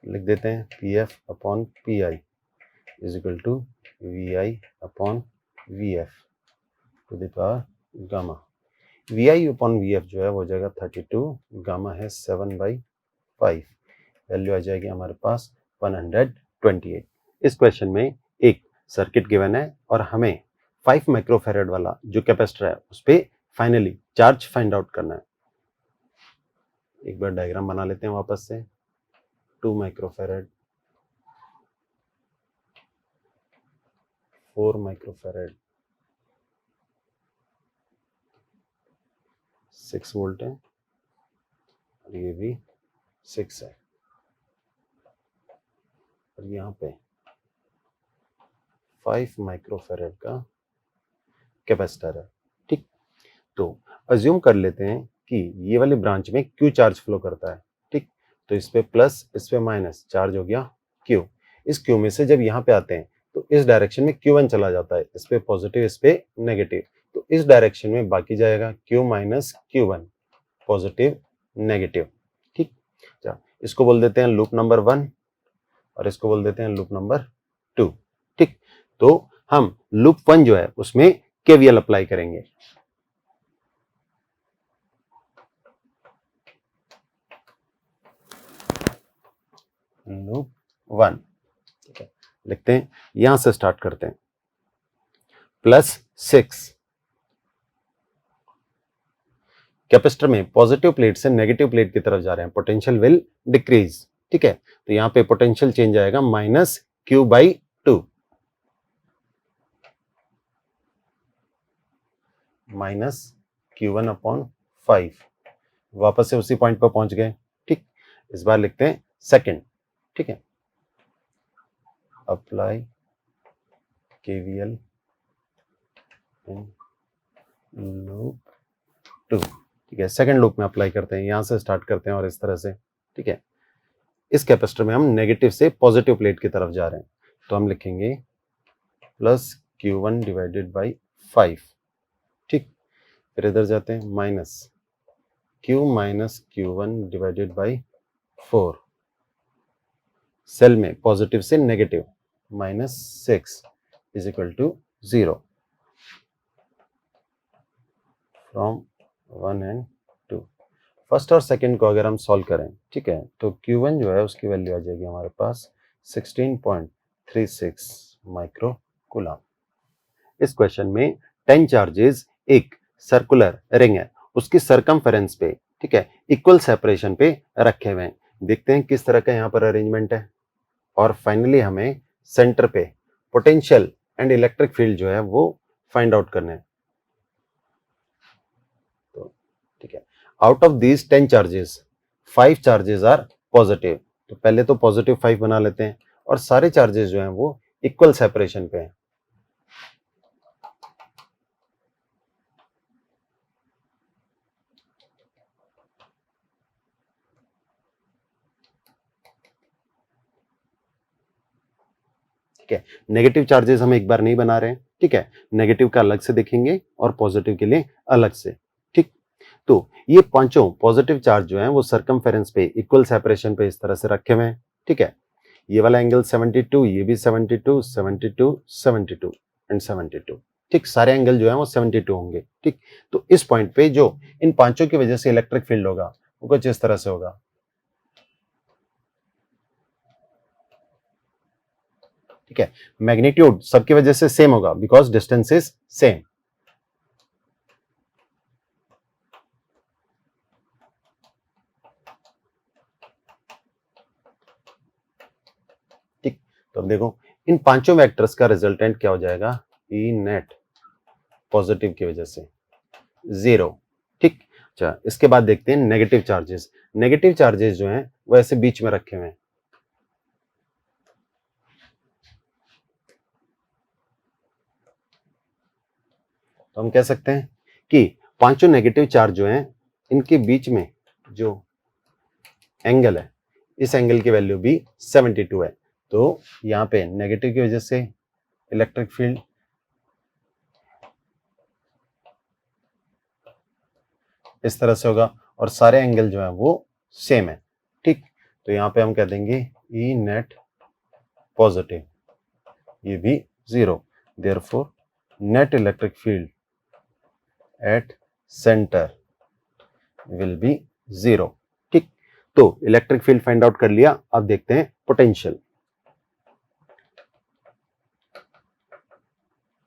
लिख देते हैं Pf upon Pi is equal to Vi upon Vf to the power gamma. Vi upon Vf जो है वो हो जाएगा 32, गामा है 7/5, वैल्यू आ जाएगी हमारे पास 128। इस क्वेश्चन में एक सर्किट गिवन है और हमें 5 माइक्रोफैराड वाला जो कैपेसिटर है उस पर फाइनली चार्ज फाइंड आउट करना है। एक बार डायग्राम बना लेते हैं वापस से, 2 माइक्रोफैराड, 4 माइक्रोफैराड, 6 वोल्ट है और ये भी 6 है, और यहाँ पे 5 माइक्रोफैराड का कैपेसिटर है, ठीक। तो अज्यूम कर लेते हैं कि ये वाली ब्रांच में क्यू चार्ज फ्लो करता है, ठीक। तो इस पे प्लस इस पे माइनस चार्ज हो गया क्यू। इस क्यू में से जब यहाँ पे आते हैं तो इस डायरेक्शन में Q1 चला जाता है, इस पे पॉजिटिव इस पे नेगेटिव, तो इस डायरेक्शन में बाकी जाएगा Q minus Q1, positive negative, ठीक। अच्छा, इसको बोल देते हैं लूप नंबर 1 और इसको बोल देते हैं लूप नंबर 2, ठीक। तो हम लूप 1 जो है उसमें केवीएल अप्लाई करेंगे। लूप 1, ठीक है, लिखते हैं, यहां से स्टार्ट करते हैं, +6 कैपेसिटर में पॉजिटिव प्लेट से नेगेटिव प्लेट की तरफ जा रहे हैं, पोटेंशियल विल डिक्रीज, ठीक है। तो यहां पे पोटेंशियल चेंज आएगा -Q/2, -Q1/5, वापस से उसी पॉइंट पर पहुंच गए, ठीक। इस बार लिखते हैं सेकंड, ठीक है, अप्लाई केवीएल इन लूप 2, ठीक है। सेकंड लूप में अप्लाई करते हैं, यहां से स्टार्ट करते हैं और इस तरह से, ठीक है। इस कैपेसिटर में हम नेगेटिव से पॉजिटिव प्लेट की तरफ जा रहे हैं, तो हम लिखेंगे प्लस Q1 डिवाइडेड बाई 5, ठीक। फिर इधर जाते हैं minus Q1 divided by 4, cell में पॉजिटिव से negative -6 is equal to 0 from 1 and 2। First और सेकंड को अगर हम सॉल्व करें, ठीक है, तो Q1 जो है उसकी वैल्यू आ जाएगी हमारे पास 16.36 माइक्रो कूलम। इस क्वेश्चन में 10 चार्जेस एक सर्कुलर रिंग है, उसकी सरकमफेरेंस पे, ठीक है, इक्वल सेपरेशन पे रखे हुए हैं। देखते हैं किस तरह का यहाँ पर अरेंजमेंट है। और फाइनली हमें सेंटर पे पोटेंशियल एंड इलेक्ट्रिक फील्ड जो है वो फाइंड आउट करने हैं। तो ठीक है, out of these 10 charges 5 charges are positive, तो पहले तो पॉजिटिव 5 बना लेते हैं, और सारे चार्जेस जो हैं वो इक्वल सेपरेशन पे हैं। ठीक है, नेगेटिव चार्जेस हम एक बार नहीं बना रहे हैं, ठीक है, नेगेटिव का अलग से देखेंगे और पॉजिटिव के लिए अलग से, ठीक। तो ये पांचों पॉजिटिव चार्ज जो हैं वो सरकमफेरेंस पे इक्वल सेपरेशन पे इस तरह से रखे हुए हैं, ठीक है। ये वाला एंगल 72, ये भी 72, 72, 72 एंड 72, ठीक। सारे एंगल जो है वो 72 होंगे, ठीक। तो इस पॉइंट पे जो इन पांचों की वजह से इलेक्ट्रिक फील्ड होगा वो कुछ इस तरह से होगा, ठीक है। मैग्नीट्यूड सबकी वजह से सेम होगा बिकॉज डिस्टेंस इज सेम, ठीक। तो अब देखो इन पांचों वेक्टर्स का रिजल्टेंट क्या हो जाएगा, ई नेट पॉजिटिव की वजह से 0, ठीक। अच्छा, इसके बाद देखते हैं नेगेटिव चार्जेस। नेगेटिव चार्जेस जो हैं वो ऐसे बीच में रखे हुए हैं, तो हम कह सकते हैं कि पांचों नेगेटिव चार्ज जो हैं इनके बीच में जो एंगल है, इस एंगल की वैल्यू भी 72 है। तो यहाँ पे नेगेटिव की वजह से इलेक्ट्रिक फील्ड इस तरह से होगा और सारे एंगल जो है वो सेम है, ठीक। तो यहाँ पे हम कह देंगे ई नेट पॉजिटिव, ये भी 0, therefore net electric field at centre will be 0, ठीक। तो इलेक्ट्रिक फील्ड फाइंड आउट कर लिया, अब देखते हैं पोटेंशियल,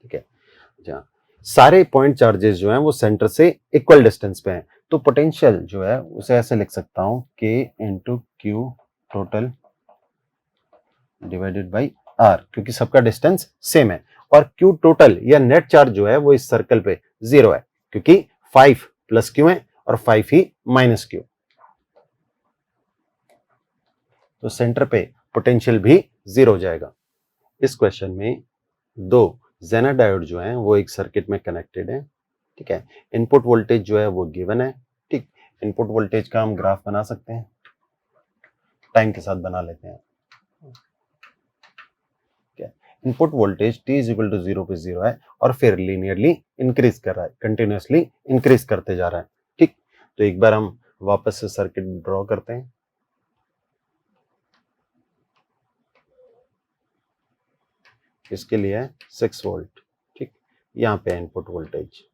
ठीक है। अच्छा, सारे पॉइंट चार्जेस जो हैं वो सेंटर से इक्वल डिस्टेंस पे हैं, तो पोटेंशियल जो है उसे ऐसे लिख सकता हूं K into Q total divided by R, क्योंकि सबका डिस्टेंस सेम है। और क्यू टोटल या नेट चार्ज जो है वो इस सर्कल पे 0 है, क्योंकि 5 प्लस क्यू है और 5 ही माइनस क्यू, तो सेंटर पे पोटेंशियल भी 0 हो जाएगा। इस क्वेश्चन में दो जेनर डायोड जो हैं वो एक सर्किट में कनेक्टेड है, ठीक है। इनपुट वोल्टेज जो है वो गिवन है, ठीक। इनपुट वोल्टेज का हम ग्राफ बना सकते हैं, टाइम के साथ बना लेते हैं, ठीक है। Input voltage t is equal to 0 पे 0 है और फिर लीनियरली इंक्रीज कर रहा है, कंटिन्यूसली इंक्रीज करते जा रहा है, ठीक। तो एक बार हम वापस से सर्किट ड्रॉ करते हैं। इसके लिए है 6 वोल्ट, ठीक। यहाँ पे इनपुट वोल्टेज,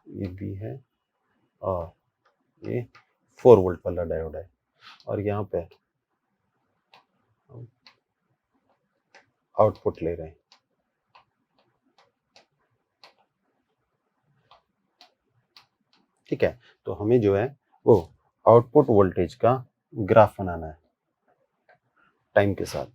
ये भी है और ये 4 वोल्ट वाला डायोड है, और यहाँ पे हम आउटपुट ले रहे हैं, ठीक है। तो हमें जो है वो आउटपुट वोल्टेज का ग्राफ बनाना है टाइम के साथ।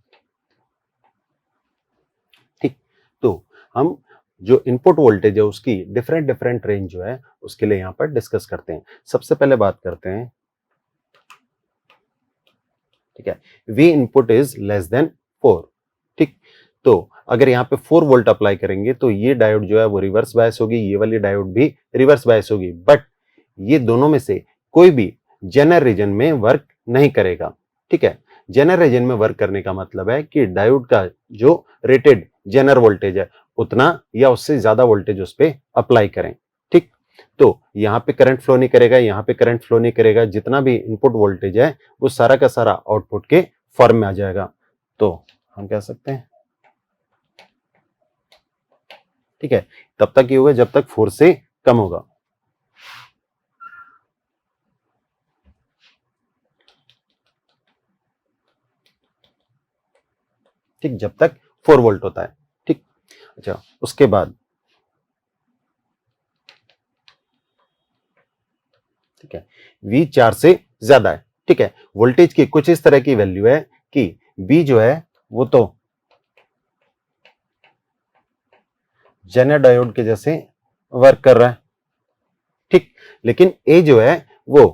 हम जो इनपुट वोल्टेज है उसकी डिफरेंट डिफरेंट रेंज जो है उसके लिए यहाँ पर डिस्कस करते हैं। सबसे पहले बात करते हैं, ठीक है, V input is less then 4, ठीक। तो अगर यहाँ पे 4 वोल्ट अप्लाई करेंगे तो ये डायोड जो है वो रिवर्स बायस होगी, ये वाली डायोड भी रिवर्स बायस होगी, बट ये दोनों में से कोई भी जेनर रीजन में वर्क नहीं करेगा, ठीक है। जेनर रीजन में वर्क करने का मतलब है कि डायोड का जो रेटेड जेनर वोल्टेज है उतना या उससे ज्यादा वोल्टेज उस पर अप्लाई करें, ठीक। तो यहाँ पे करंट फ्लो नहीं करेगा, यहाँ पे करंट फ्लो नहीं करेगा, जितना भी इनपुट वोल्टेज है वो सारा का सारा आउटपुट के फॉर्म में आ जाएगा। तो हम कह सकते हैं, ठीक है, तब तक ये होगा जब तक 4 से कम होगा, ठीक, जब तक 4 वोल्ट होता है, ठीक। अच्छा, उसके बाद, ठीक है, V 4 से ज्यादा है, ठीक है। वोल्टेज की कुछ इस तरह की वैल्यू है कि B जो है वो तो जेनर डायोड के जैसे वर्क कर रहा है, ठीक, लेकिन A जो है वो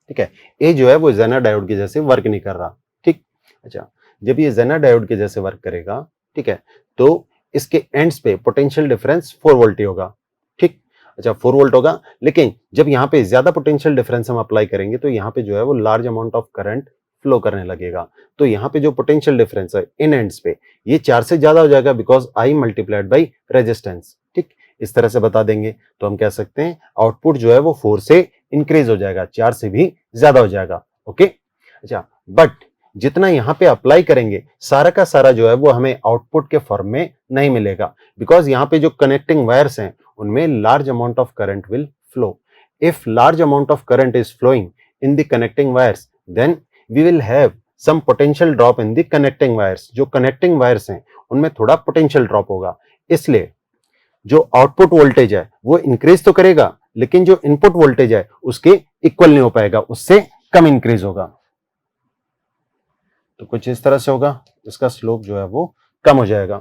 ठीक है, ए जो है वो जेनर डायोड के जैसे वर्क नहीं कर रहा, ठीक। अच्छा, जब ये जेनर डायोड के जैसे वर्क करेगा, ठीक है, तो इसके एंड्स पे पोटेंशियल डिफरेंस 4 वोल्ट ही होगा, ठीक। अच्छा, 4 वोल्ट होगा, लेकिन जब यहाँ पे ज्यादा पोटेंशियल डिफरेंस हम अप्लाई करेंगे तो यहाँ पे जो है वो large amount of current flow करने लगेगा। तो यहाँ पे जो पोटेंशियल डिफरेंस है इन एंड्स पे ये 4 से ज्यादा हो जाएगा, because I multiplied by resistance, ठीक। इस तरह से बता देंगे तो हम कह सकते हैं आउटपुट जो है वो 4 से इंक्रीज हो जाएगा, 4 से भी ज्यादा हो जाएगा, ओके। अच्छा, बट जितना यहां पे अप्लाई करेंगे सारा का सारा जो है वो हमें आउटपुट के फॉर्म में नहीं मिलेगा, बिकॉज यहाँ पे जो कनेक्टिंग वायर्स हैं उनमें large amount of current will flow. If large amount of current is flowing in the connecting wires, then we will have some potential drop in the connecting wires. जो connecting wires हैं उनमें थोड़ा potential drop होगा, इसलिए जो output voltage है वो increase तो करेगा, लेकिन जो इनपुट वोल्टेज है उसके इक्वल नहीं हो पाएगा, उससे कम इंक्रीज होगा। तो कुछ इस तरह से होगा, इसका स्लोप जो है वो कम हो जाएगा।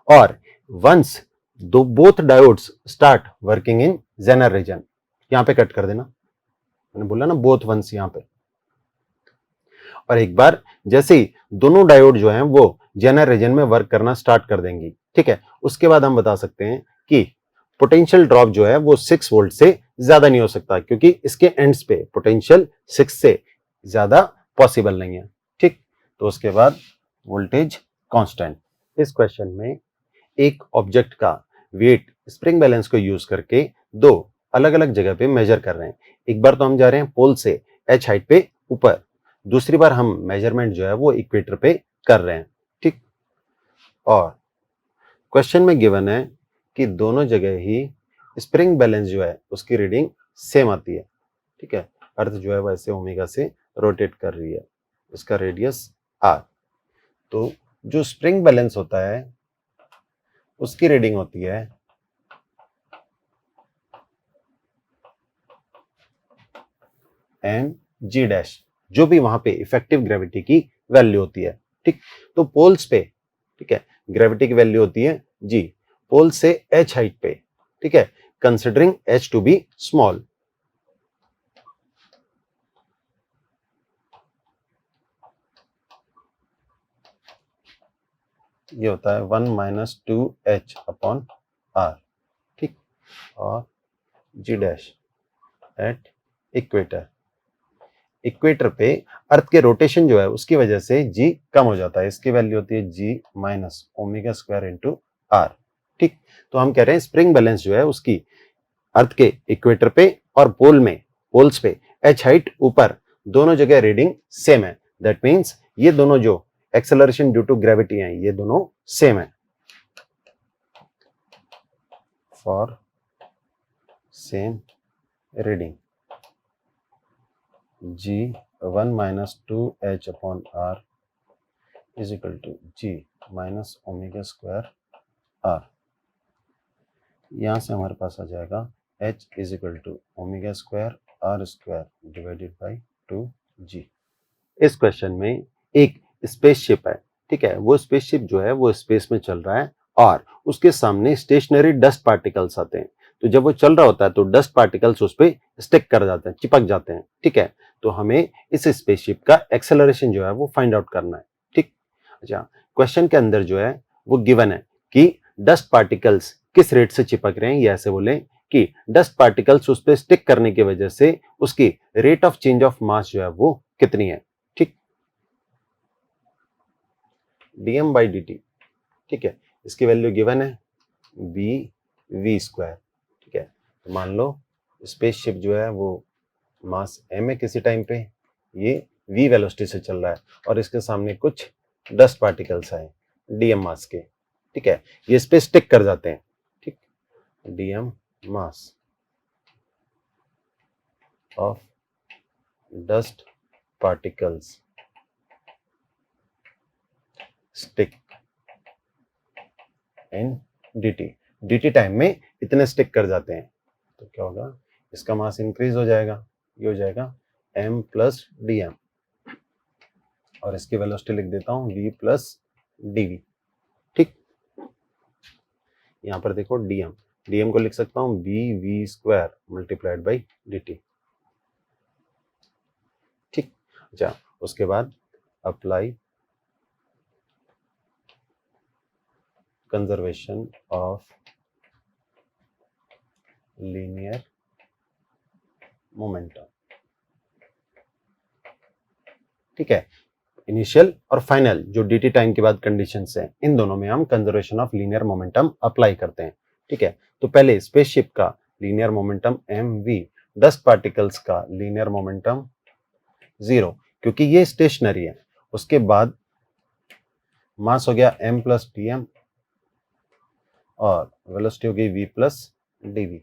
और once though both diodes start working in zener region, यहां पे कट कर देना, मैंने बोला ना बोथ वंस यहां पे। और एक बार जैसे ही दोनों डायोड जो हैं वो जेनर रीजन में वर्क करना स्टार्ट कर देंगी, ठीक है, उसके बाद हम बता सकते हैं कि पोटेंशियल ड्रॉप जो है वो 6 वोल्ट से ज्यादा नहीं हो सकता, क्योंकि इसके एंड्स पे पोटेंशियल 6 से ज्यादा पॉसिबल नहीं है, ठीक। तो उसके बाद वोल्टेज कांस्टेंट। इस क्वेश्चन में एक ऑब्जेक्ट का वेट स्प्रिंग बैलेंस को यूज करके दो अलग अलग जगह पे मेजर कर रहे हैं। एक बार तो हम जा रहे हैं पोल से h हाइट पे ऊपर, दूसरी बार हम मेजरमेंट जो है वो इक्वेटर पे कर रहे हैं, ठीक। और क्वेश्चन में गिवन है कि दोनों जगह ही स्प्रिंग बैलेंस जो है उसकी रीडिंग सेम आती है, ठीक है। अर्थ जो है वैसे ओमेगा से रोटेट कर रही है, इसका रेडियस आर। तो जो स्प्रिंग बैलेंस होता है उसकी रीडिंग होती है एम जी डैश, जो भी वहां पे इफेक्टिव ग्रेविटी की वैल्यू होती है, ठीक। तो पोल्स पे, ठीक है, ग्रेविटी की वैल्यू होती है जी, पोल से h हाइट पे, ठीक है, considering h to be small. ये होता है 1 माइनस 2h अपॉन आर, ठीक। और जी डैश एट इक्वेटर, इक्वेटर पे अर्थ के रोटेशन जो है उसकी वजह से जी कम हो जाता है, इसकी वैल्यू होती है g minus omega square into r, ठीक। तो हम कह रहे हैं स्प्रिंग बैलेंस जो है उसकी अर्थ के इक्वेटर पे और पोल में, पोल्स पे एच हाइट ऊपर दोनों जगह रीडिंग सेम है। दैट मींस ये दोनों जो एक्सेलरेशन ड्यू टू ग्रेविटी है ये दोनों सेम है। For same reading G 1 minus 2h upon R is equal to G minus omega square R. यहाँ से हमारे पास आ जाएगा h is equal to omega square R square divided by 2g। इस क्वेश्चन में एक स्पेसशिप है, ठीक है, वो स्पेसशिप जो है वो स्पेस में चल रहा है और उसके सामने स्टेशनरी डस्ट पार्टिकल्स आते हैं। तो जब वो चल रहा होता है तो डस्ट पार्टिकल्स उस पर स्टिक कर जाते हैं, चिपक जाते हैं, ठीक है। तो हमें इस स्पेसशिप का एक्सेलरेशन जो है वो फाइंड आउट करना है, ठीक। अच्छा, क्वेश्चन के अंदर जो है वो गिवन है कि डस्ट पार्टिकल्स किस रेट से चिपक रहे हैं। ये ऐसे बोले कि डस्ट पार्टिकल्स उस पर स्टिक करने की वजह से उसकी rate of change of mass जो है वो कितनी है, ठीक। dm बाई dt, ठीक है, इसकी वैल्यू गिवन है बी वी स्क्वायर, ठीक है। तो मान लो स्पेसशिप जो है वो मास m है किसी टाइम पे, ये v वेलोसिटी से चल रहा है और इसके सामने कुछ डस्ट पार्टिकल्स आए dm मास के, ठीक है, ये इस पे स्टिक कर जाते हैं, ठीक। dm mass of dust particles stick in dt time में इतने स्टिक कर जाते हैं, तो क्या होगा, इसका मास इंक्रीज हो जाएगा, ये हो जाएगा m प्लस डी एम और इसकी वेलोसिटी लिख देता हूँ v प्लस dv, ठीक। यहाँ पर देखो dm को लिख सकता हूँ bv square multiplied by dt, ठीक। अच्छा, उसके बाद apply conservation of linear momentum, ठीक है। इनिशियल और फाइनल जो dt टाइम के बाद कंडीशंस हैं, इन दोनों में हम conservation of linear momentum apply करते हैं, ठीक है। तो पहले स्पेसशिप का linear momentum mv, dust particles का लीनियर मोमेंटम 0 क्योंकि ये स्टेशनरी है। उसके बाद मास हो गया m प्लस डी एम और वेलोसिटी हो गई v plus dv।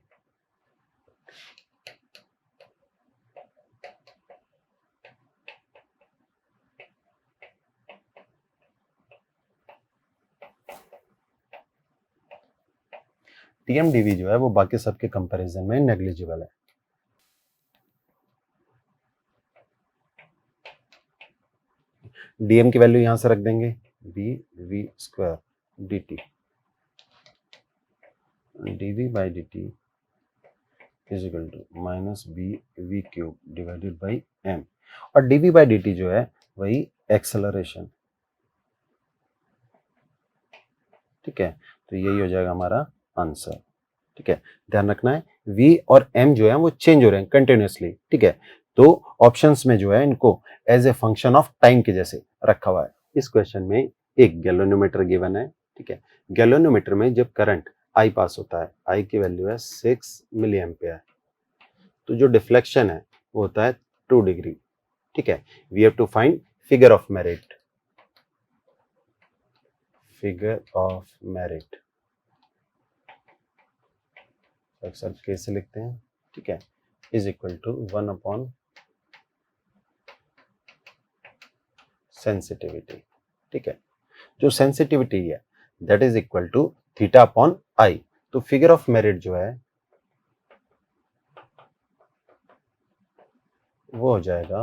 TM DV जो है वो बाकी सबके कंपैरिजन में नेग्लिजिबल है। डीएम की वैल्यू यहां से रख देंगे B V square D T DV by D T is equal to minus B V cube divided by M, और डीवी बाई डी टी जो है वही एक्सेलरेशन, ठीक है। तो यही हो जाएगा हमारा आंसर, ठीक है। ध्यान रखना है v और m जो है वो चेंज हो रहे हैं कंटिन्यूअसली, ठीक है। तो ऑप्शंस में जो है इनको as a function of time के जैसे रखा हुआ है। इस क्वेश्चन में एक गैल्वेनोमीटर गिवन है, ठीक है। गैल्वेनोमीटर में जब करंट I पास होता है, I की वैल्यू है 6 मिली एम्पियर, तो जो डिफ्लेक्शन है वो होता है 2 डिग्री, ठीक है। We have to find figure of merit, figure of merit अक्सर कैसे लिखते हैं, ठीक है, is equal to 1 upon sensitivity, ठीक है। जो सेंसिटिविटी है that is equal to theta upon I. तो फिगर ऑफ मेरिट जो है वो हो जाएगा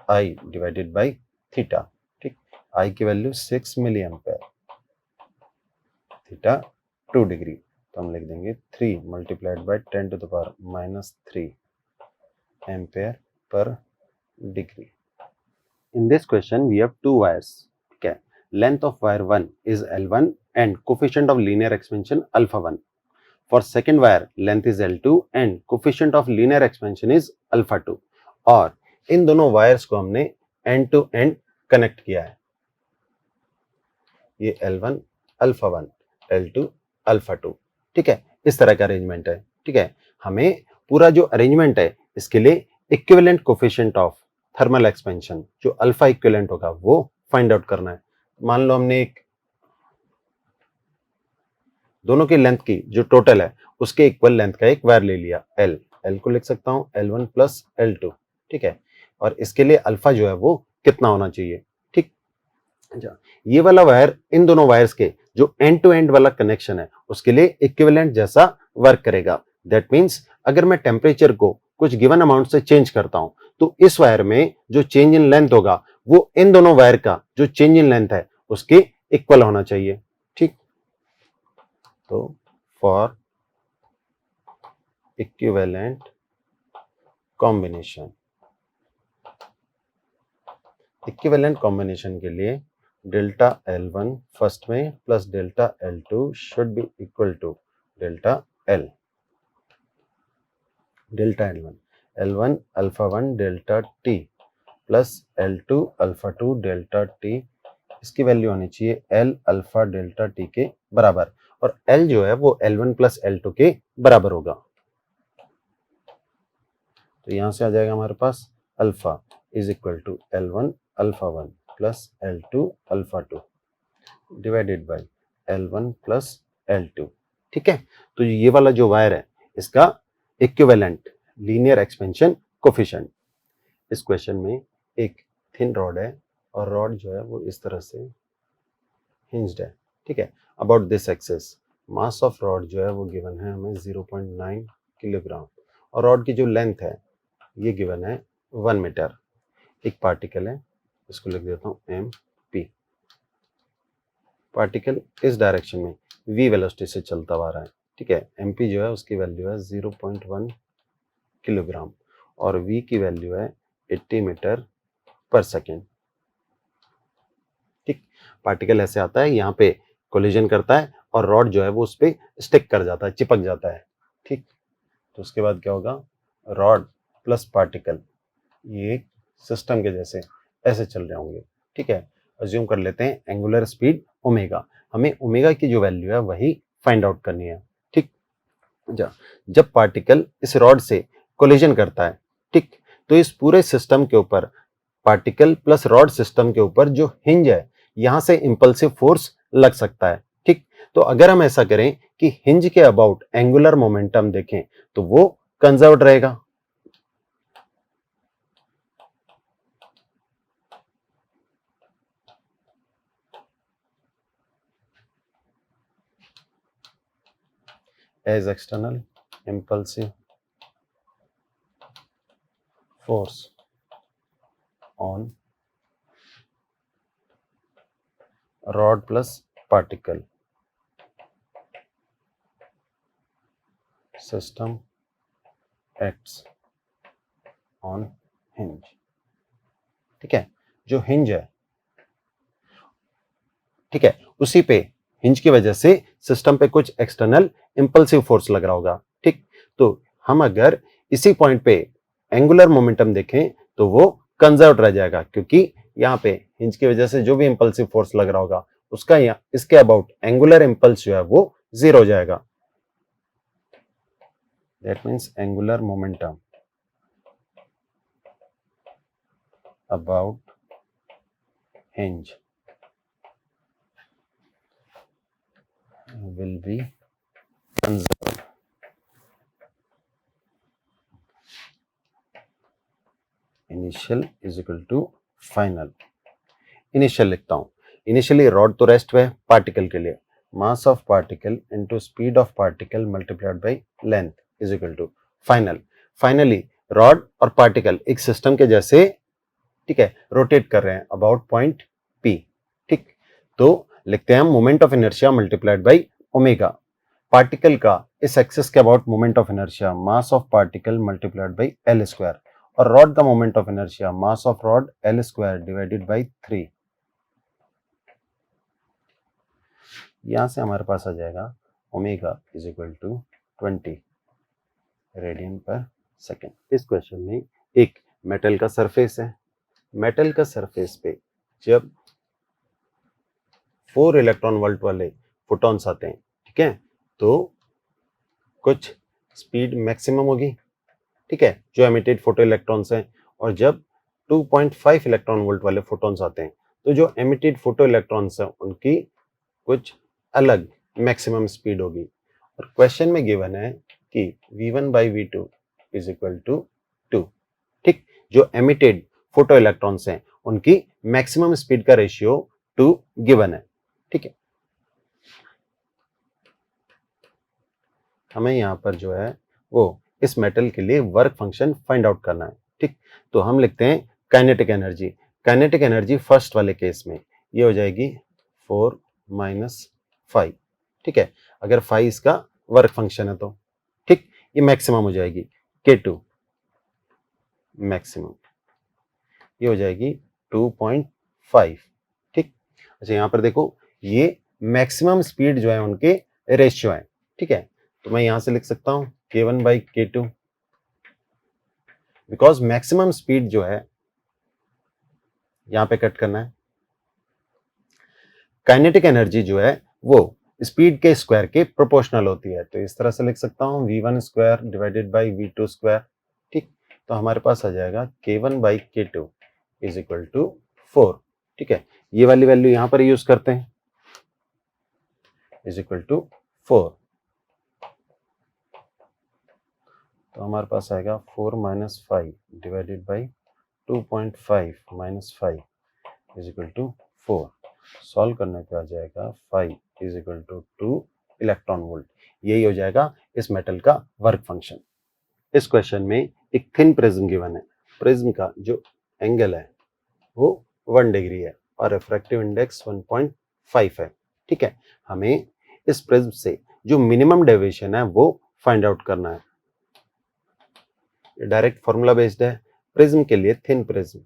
आई डिवाइडेड बाई थीटा, ठीक। आई की value 6 milli ampere, theta 2 degree, तो हम लिख देंगे 3 multiplied by 10 to the power minus 3 ampere per degree. In this question, we have two wires. Okay. Length of wire 1 is L1 and coefficient of linear expansion alpha 1. For second wire, length is L2 and coefficient of linear expansion is alpha 2. और इन दोनों wires को हमने end to end connect किया है। ये L1 alpha 1, L2 alpha 2, ठीक है। इस तरह का अरेंजमेंट है, ठीक है। हमें पूरा जो अरेंजमेंट है इसके लिए equivalent coefficient of thermal expansion जो अल्फा इक्विवेलेंट होगा वो फाइंड आउट करना है। मान लो हमने एक दोनों की लेंथ की जो टोटल है उसके इक्वल लेंथ का एक वायर ले लिया एल को लिख सकता हूं L1 प्लस L2, ठीक है। और इसके लिए अल्फा जो है वो कितना होना चाहिए, ठीक। अच्छा, ये वाला वायर इन दोनों वायर्स के जो एंड टू एंड वाला कनेक्शन है उसके लिए इक्विवेलेंट जैसा वर्क करेगा। दैट मीन्स अगर मैं टेम्परेचर को कुछ गिवन अमाउंट से चेंज करता हूं तो इस वायर में जो चेंज इन लेंथ होगा वो इन दोनों वायर का जो चेंज इन लेंथ है उसके इक्वल होना चाहिए। ठीक, तो for equivalent combination, equivalent combination के लिए डेल्टा L1 फर्स्ट में plus delta L2 should be equal to delta L, delta L1 alpha 1 delta T plus L2 alpha 2 delta T, इसकी वैल्यू होनी चाहिए L अल्फा डेल्टा T के बराबर, और L जो है वो L1 प्लस L2 के बराबर होगा। तो यहां से आ जाएगा हमारे पास alpha is equal to L1 alpha 1 plus L2 alpha 2 divided by L1 plus L2। ठीक है, तो ये वाला जो वायर है इसका इक्विवेलेंट लीनियर एक्सपेंशन कोफिशिएंट। इस क्वेश्चन में एक थिन रॉड है और रॉड जो है वो इस तरह से हिंज्ड है। ठीक है, about this axis mass of rod जो है वो गिवन है हमें 0.9 किलोग्राम, और रॉड की जो लेंथ है ये गिवन है 1 मीटर। एक पार्टिकल है, इसको लिख देता हूँ एम पी। पार्टिकल इस डायरेक्शन में v वेलोसिटी से चलता हुआ रहा है। ठीक है, एम पी जो है उसकी वैल्यू है 0.1 किलोग्राम और v की वैल्यू है 80 मीटर पर सेकेंड। ठीक, पार्टिकल ऐसे आता है, यहाँ पे कोलिजन करता है और रॉड जो है वो उस पर स्टिक कर जाता है, चिपक जाता है। ठीक, तो उसके बाद क्या होगा, रॉड प्लस पार्टिकल ये सिस्टम के जैसे ऐसे चल रहे होंगे। ठीक है, अज्यूम कर लेते हैं एंगुलर स्पीड ओमेगा, हमें ओमेगा की जो वैल्यू है वही फाइंड आउट करनी है। ठीक, जब पार्टिकल इस रॉड से कोलिजन करता है, ठीक, तो इस पूरे सिस्टम के ऊपर पार्टिकल प्लस रॉड सिस्टम के ऊपर जो हिंज है यहां से इंपल्सिव फोर्स लग सकता है। ठीक, तो अगर हम ऐसा करें कि हिंज के अबाउट एंगुलर मोमेंटम देखें तो वो कंजर्व्ड रहेगा। as external impulsive force on rod plus particle system acts on hinge। ठीक है, जो हिंज है, ठीक है, उसी पे हिंज की वजह से सिस्टम पे कुछ एक्सटर्नल इंपल्सिव फोर्स लग रहा होगा। ठीक, तो हम अगर इसी पॉइंट पे एंगुलर मोमेंटम देखें तो वो कंजर्व रह जाएगा, क्योंकि यहाँ पे हिंज की वजह से जो भी इंपल्सिव फोर्स लग रहा होगा उसका यहाँ इसके अबाउट एंगुलर इंपल्स जो है वो 0 हो जाएगा। That means angular momentum about hinge will be conserved। Initial is equal to final. Initial लिखता हूं, इनिशियली रॉड तो रेस्ट है पार्टिकल के लिए, mass of particle into speed of particle multiplied by length is equal to final. Finally rod और particle एक system के जैसे, ठीक है, रोटेट कर रहे हैं अबाउट पॉइंट P। ठीक, तो लिखते हैं हम moment of inertia multiplied by omega. Particle का इस एक्सिस के about moment of inertia mass of particle multiplied by L square, और रॉड का moment of inertia mass of rod L square divided by 3। यहां से हमारे पास आ जाएगा omega is equal to 20 radian per second. इस क्वेश्चन में एक मेटल का सरफेस है, मेटल का सरफेस पे जब 4 इलेक्ट्रॉन वोल्ट वाले फोटॉन्स आते हैं, ठीक है, तो कुछ स्पीड मैक्सिमम होगी, ठीक है, जो एमिटेड फोटो इलेक्ट्रॉन्स हैं, और जब 2.5 इलेक्ट्रॉन वोल्ट वाले फोटॉन्स आते हैं तो जो एमिटेड फोटो इलेक्ट्रॉन्स हैं उनकी कुछ अलग मैक्सिमम स्पीड होगी। और क्वेश्चन में गिवन है कि v1 by v2 is equal to 2। ठीक, जो एमिटेड फोटो इलेक्ट्रॉन्स हैं उनकी मैक्सिमम स्पीड का रेशियो 2 गिवन है। ठीक है, हमें यहाँ पर जो है वो इस मेटल के लिए वर्क फंक्शन फाइंड आउट करना है, ठीक। तो हम लिखते हैं kinetic energy. Kinetic energy first वाले केस में ये हो जाएगी 4 - 5, ठीक है। अगर 5 इसका वर्क फंक्शन है तो, ठीक। ये मैक्सिमम हो जाएगी K2 मैक्सिमम, ये हो जाएगी 2.5, ठीक। अच्छा यहाँ पर देखो ये मैक्सिमम स्पीड जो है उनके रेशियो है, ठीक है। तो मैं यहां से लिख सकता हूं K1/K2, बिकॉज मैक्सिमम स्पीड जो है यहां पे कट करना है। काइनेटिक एनर्जी जो है वो स्पीड के स्क्वायर के प्रोपोर्शनल होती है, तो इस तरह से लिख सकता हूं v1² डिवाइडेड बाई v2², ठीक। तो हमारे पास आ जाएगा K1/K2 इज इक्वल टू 4, ठीक है। ये वाली वैल्यू यहां पर यूज करते हैं, इज इक्वल टू 4। तो हमारे पास आएगा 4 - 5 divided by 2.5 - 5 is equal to 4। Solve करने पे आ जाएगा 5 is equal to 2 electron volt. यही हो जाएगा इस मेटल का वर्क फंक्शन। इस क्वेश्चन में एक थिन प्रिज्म गिवन है। प्रिज्म का जो एंगल है वो 1 डिग्री है और रिफ्रैक्टिव इंडेक्स 1.5 है, ठीक है। हमें इस प्रिज्म से जो मिनिमम डेविएशन है वो फाइंड आउट करना है। डायरेक्ट फॉर्मूला बेस्ड है। प्रिज्म के लिए थिन प्रिज्म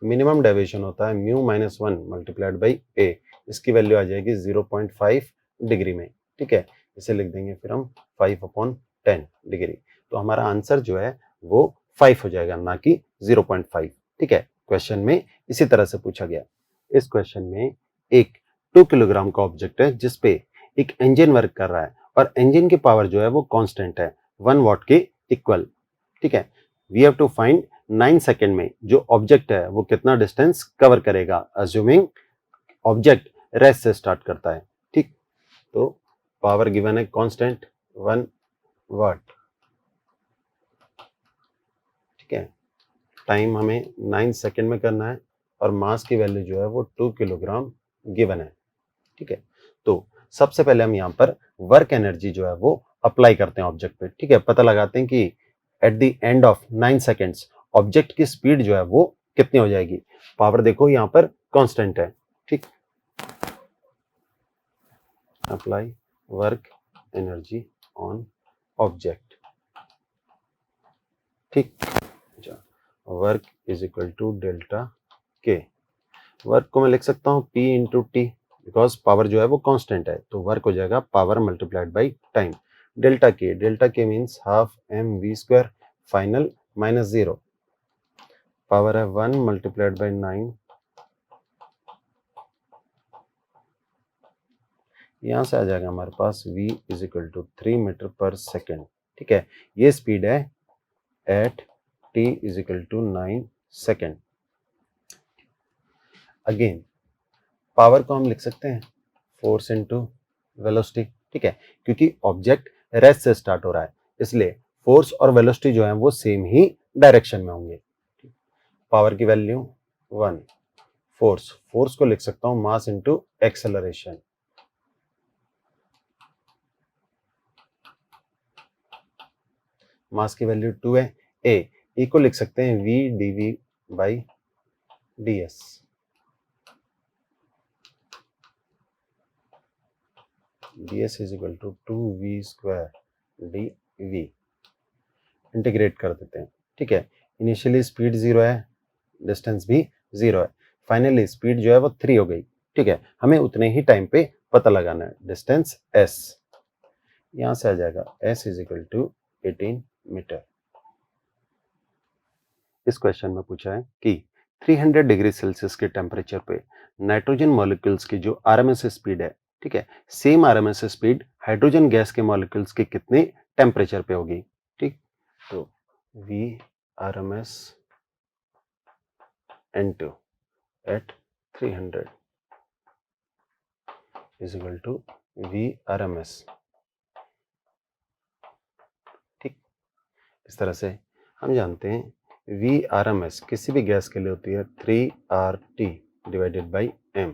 मिनिमम डेविएशन होता है μ-1 मल्टीप्लाइड बाई a, इसकी वैल्यू आ जाएगी 0.5 डिग्री में, ठीक है। इसे लिख देंगे फिर हम 5/10 डिग्री। तो हमारा आंसर जो है वो 5 हो जाएगा, ना कि 0.5, ठीक है। क्वेश्चन में इसी तरह से पूछा गया। इस क्वेश्चन में एक 2 किलोग्राम का ऑब्जेक्ट है जिसपे एक इंजन वर्क कर रहा है और इंजन की पावर जो है वो कांस्टेंट है 1 वाट के इक्वल, ठीक है। We have to find 9 second में जो ऑब्जेक्ट है वो कितना डिस्टेंस कवर करेगा, अज्यूमिंग ऑब्जेक्ट रेस्ट से स्टार्ट करता है, ठीक। तो पावर गिवन है कांस्टेंट 1 वाट, ठीक है। टाइम हमें 9 सेकेंड में करना है और मास की वैल्यू जो है वो 2 किलोग्राम गिवन है, ठीक है। तो सबसे पहले हम यहाँ पर वर्क एनर्जी जो है वो अप्लाई करते हैं ऑब्जेक्ट पे, ठीक है। पता लगाते हैं कि at the end of 9 seconds object की स्पीड जो है वो कितनी हो जाएगी। पावर देखो यहाँ पर कांस्टेंट है, ठीक। Apply work energy on object, ठीक। Work is equal to delta K. Work को मैं लिख सकता हूँ P into T, because power जो है वो कांस्टेंट है, तो वर्क हो जाएगा power multiplied by time. Delta K means half mv², final -0, power है 1 मल्टीप्लाइड बाई 9, यहाँ से आ जाएगा हमारे पास v is equal to 3 metre per second, ठीक है। ये स्पीड है at t is equal to 9 second. Again power को हम लिख सकते हैं फोर्स इंटू वेलोसिटी, ठीक है। क्योंकि ऑब्जेक्ट रेस्ट से स्टार्ट हो रहा है इसलिए फोर्स और वेलोसिटी जो है वो सेम ही डायरेक्शन में होंगे। पावर की वैल्यू 1, फोर्स को लिख सकता हूं मास इंटू एक्सेलरेशन, मास की वैल्यू 2 है। ए को लिख सकते हैं v dv by ds, ds is equal to 2v² dv। Integrate कर देते हैं, ठीक है। इनिशियली स्पीड 0 है, डिस्टेंस भी 0 है, फाइनली स्पीड जो है वो 3 हो गई, ठीक है। हमें उतने ही टाइम पे पता लगाना है डिस्टेंस s। यहां से आ जाएगा s is equal to 18 metre. इस क्वेश्चन में पूछा है कि 300 डिग्री सेल्सियस के टेम्परेचर पे नाइट्रोजन मॉलिक्यूल्स की जो आरएमएस स्पीड है, ठीक है, same RMS speed hydrogen gas के मॉलिक्यूल्स के कितने टेम्परेचर पे होगी, ठीक। तो V RMS N2 at 300 is equal to V RMS, ठीक। इस तरह से हम जानते हैं V RMS किसी भी गैस के लिए होती है 3RT डिवाइडेड बाई M,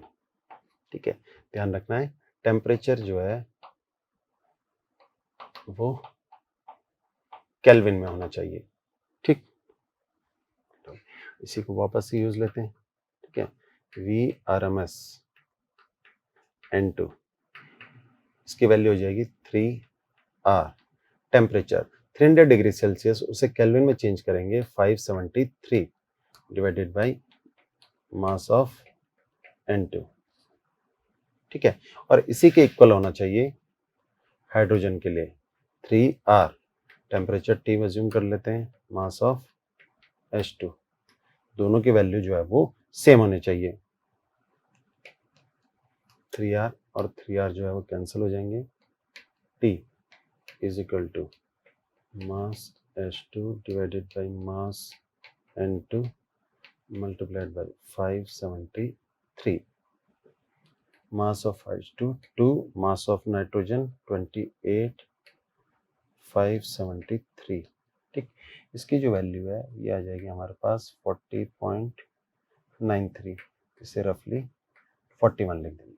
ठीक है। ध्यान रखना है टेम्परेचर जो है वो केल्विन में होना चाहिए। ठीक, तो इसी को वापस से यूज लेते हैं। ठीक है, VRMS N2 इसकी वैल्यू हो जाएगी 3R। टेम्परेचर 300 डिग्री सेल्सियस, उसे केल्विन में चेंज करेंगे 573 divided by mass of N2। ठीक है, और इसी के इक्वल होना चाहिए हाइड्रोजन के लिए 3R। टेम्परेचर T अज्यूम कर लेते हैं, मास ऑफ H2, दोनों की वैल्यू जो है वो सेम होनी चाहिए। 3R और 3R जो है वो कैंसिल हो जाएंगे। T is equal to mass H2 divided by mass N2 multiplied by 573. Mass of H2 2, mass of nitrogen 28 573। ठीक, इसकी जो वैल्यू है ये आ जाएगी हमारे पास 40.93, इसे रफली 41 लिख देंगे।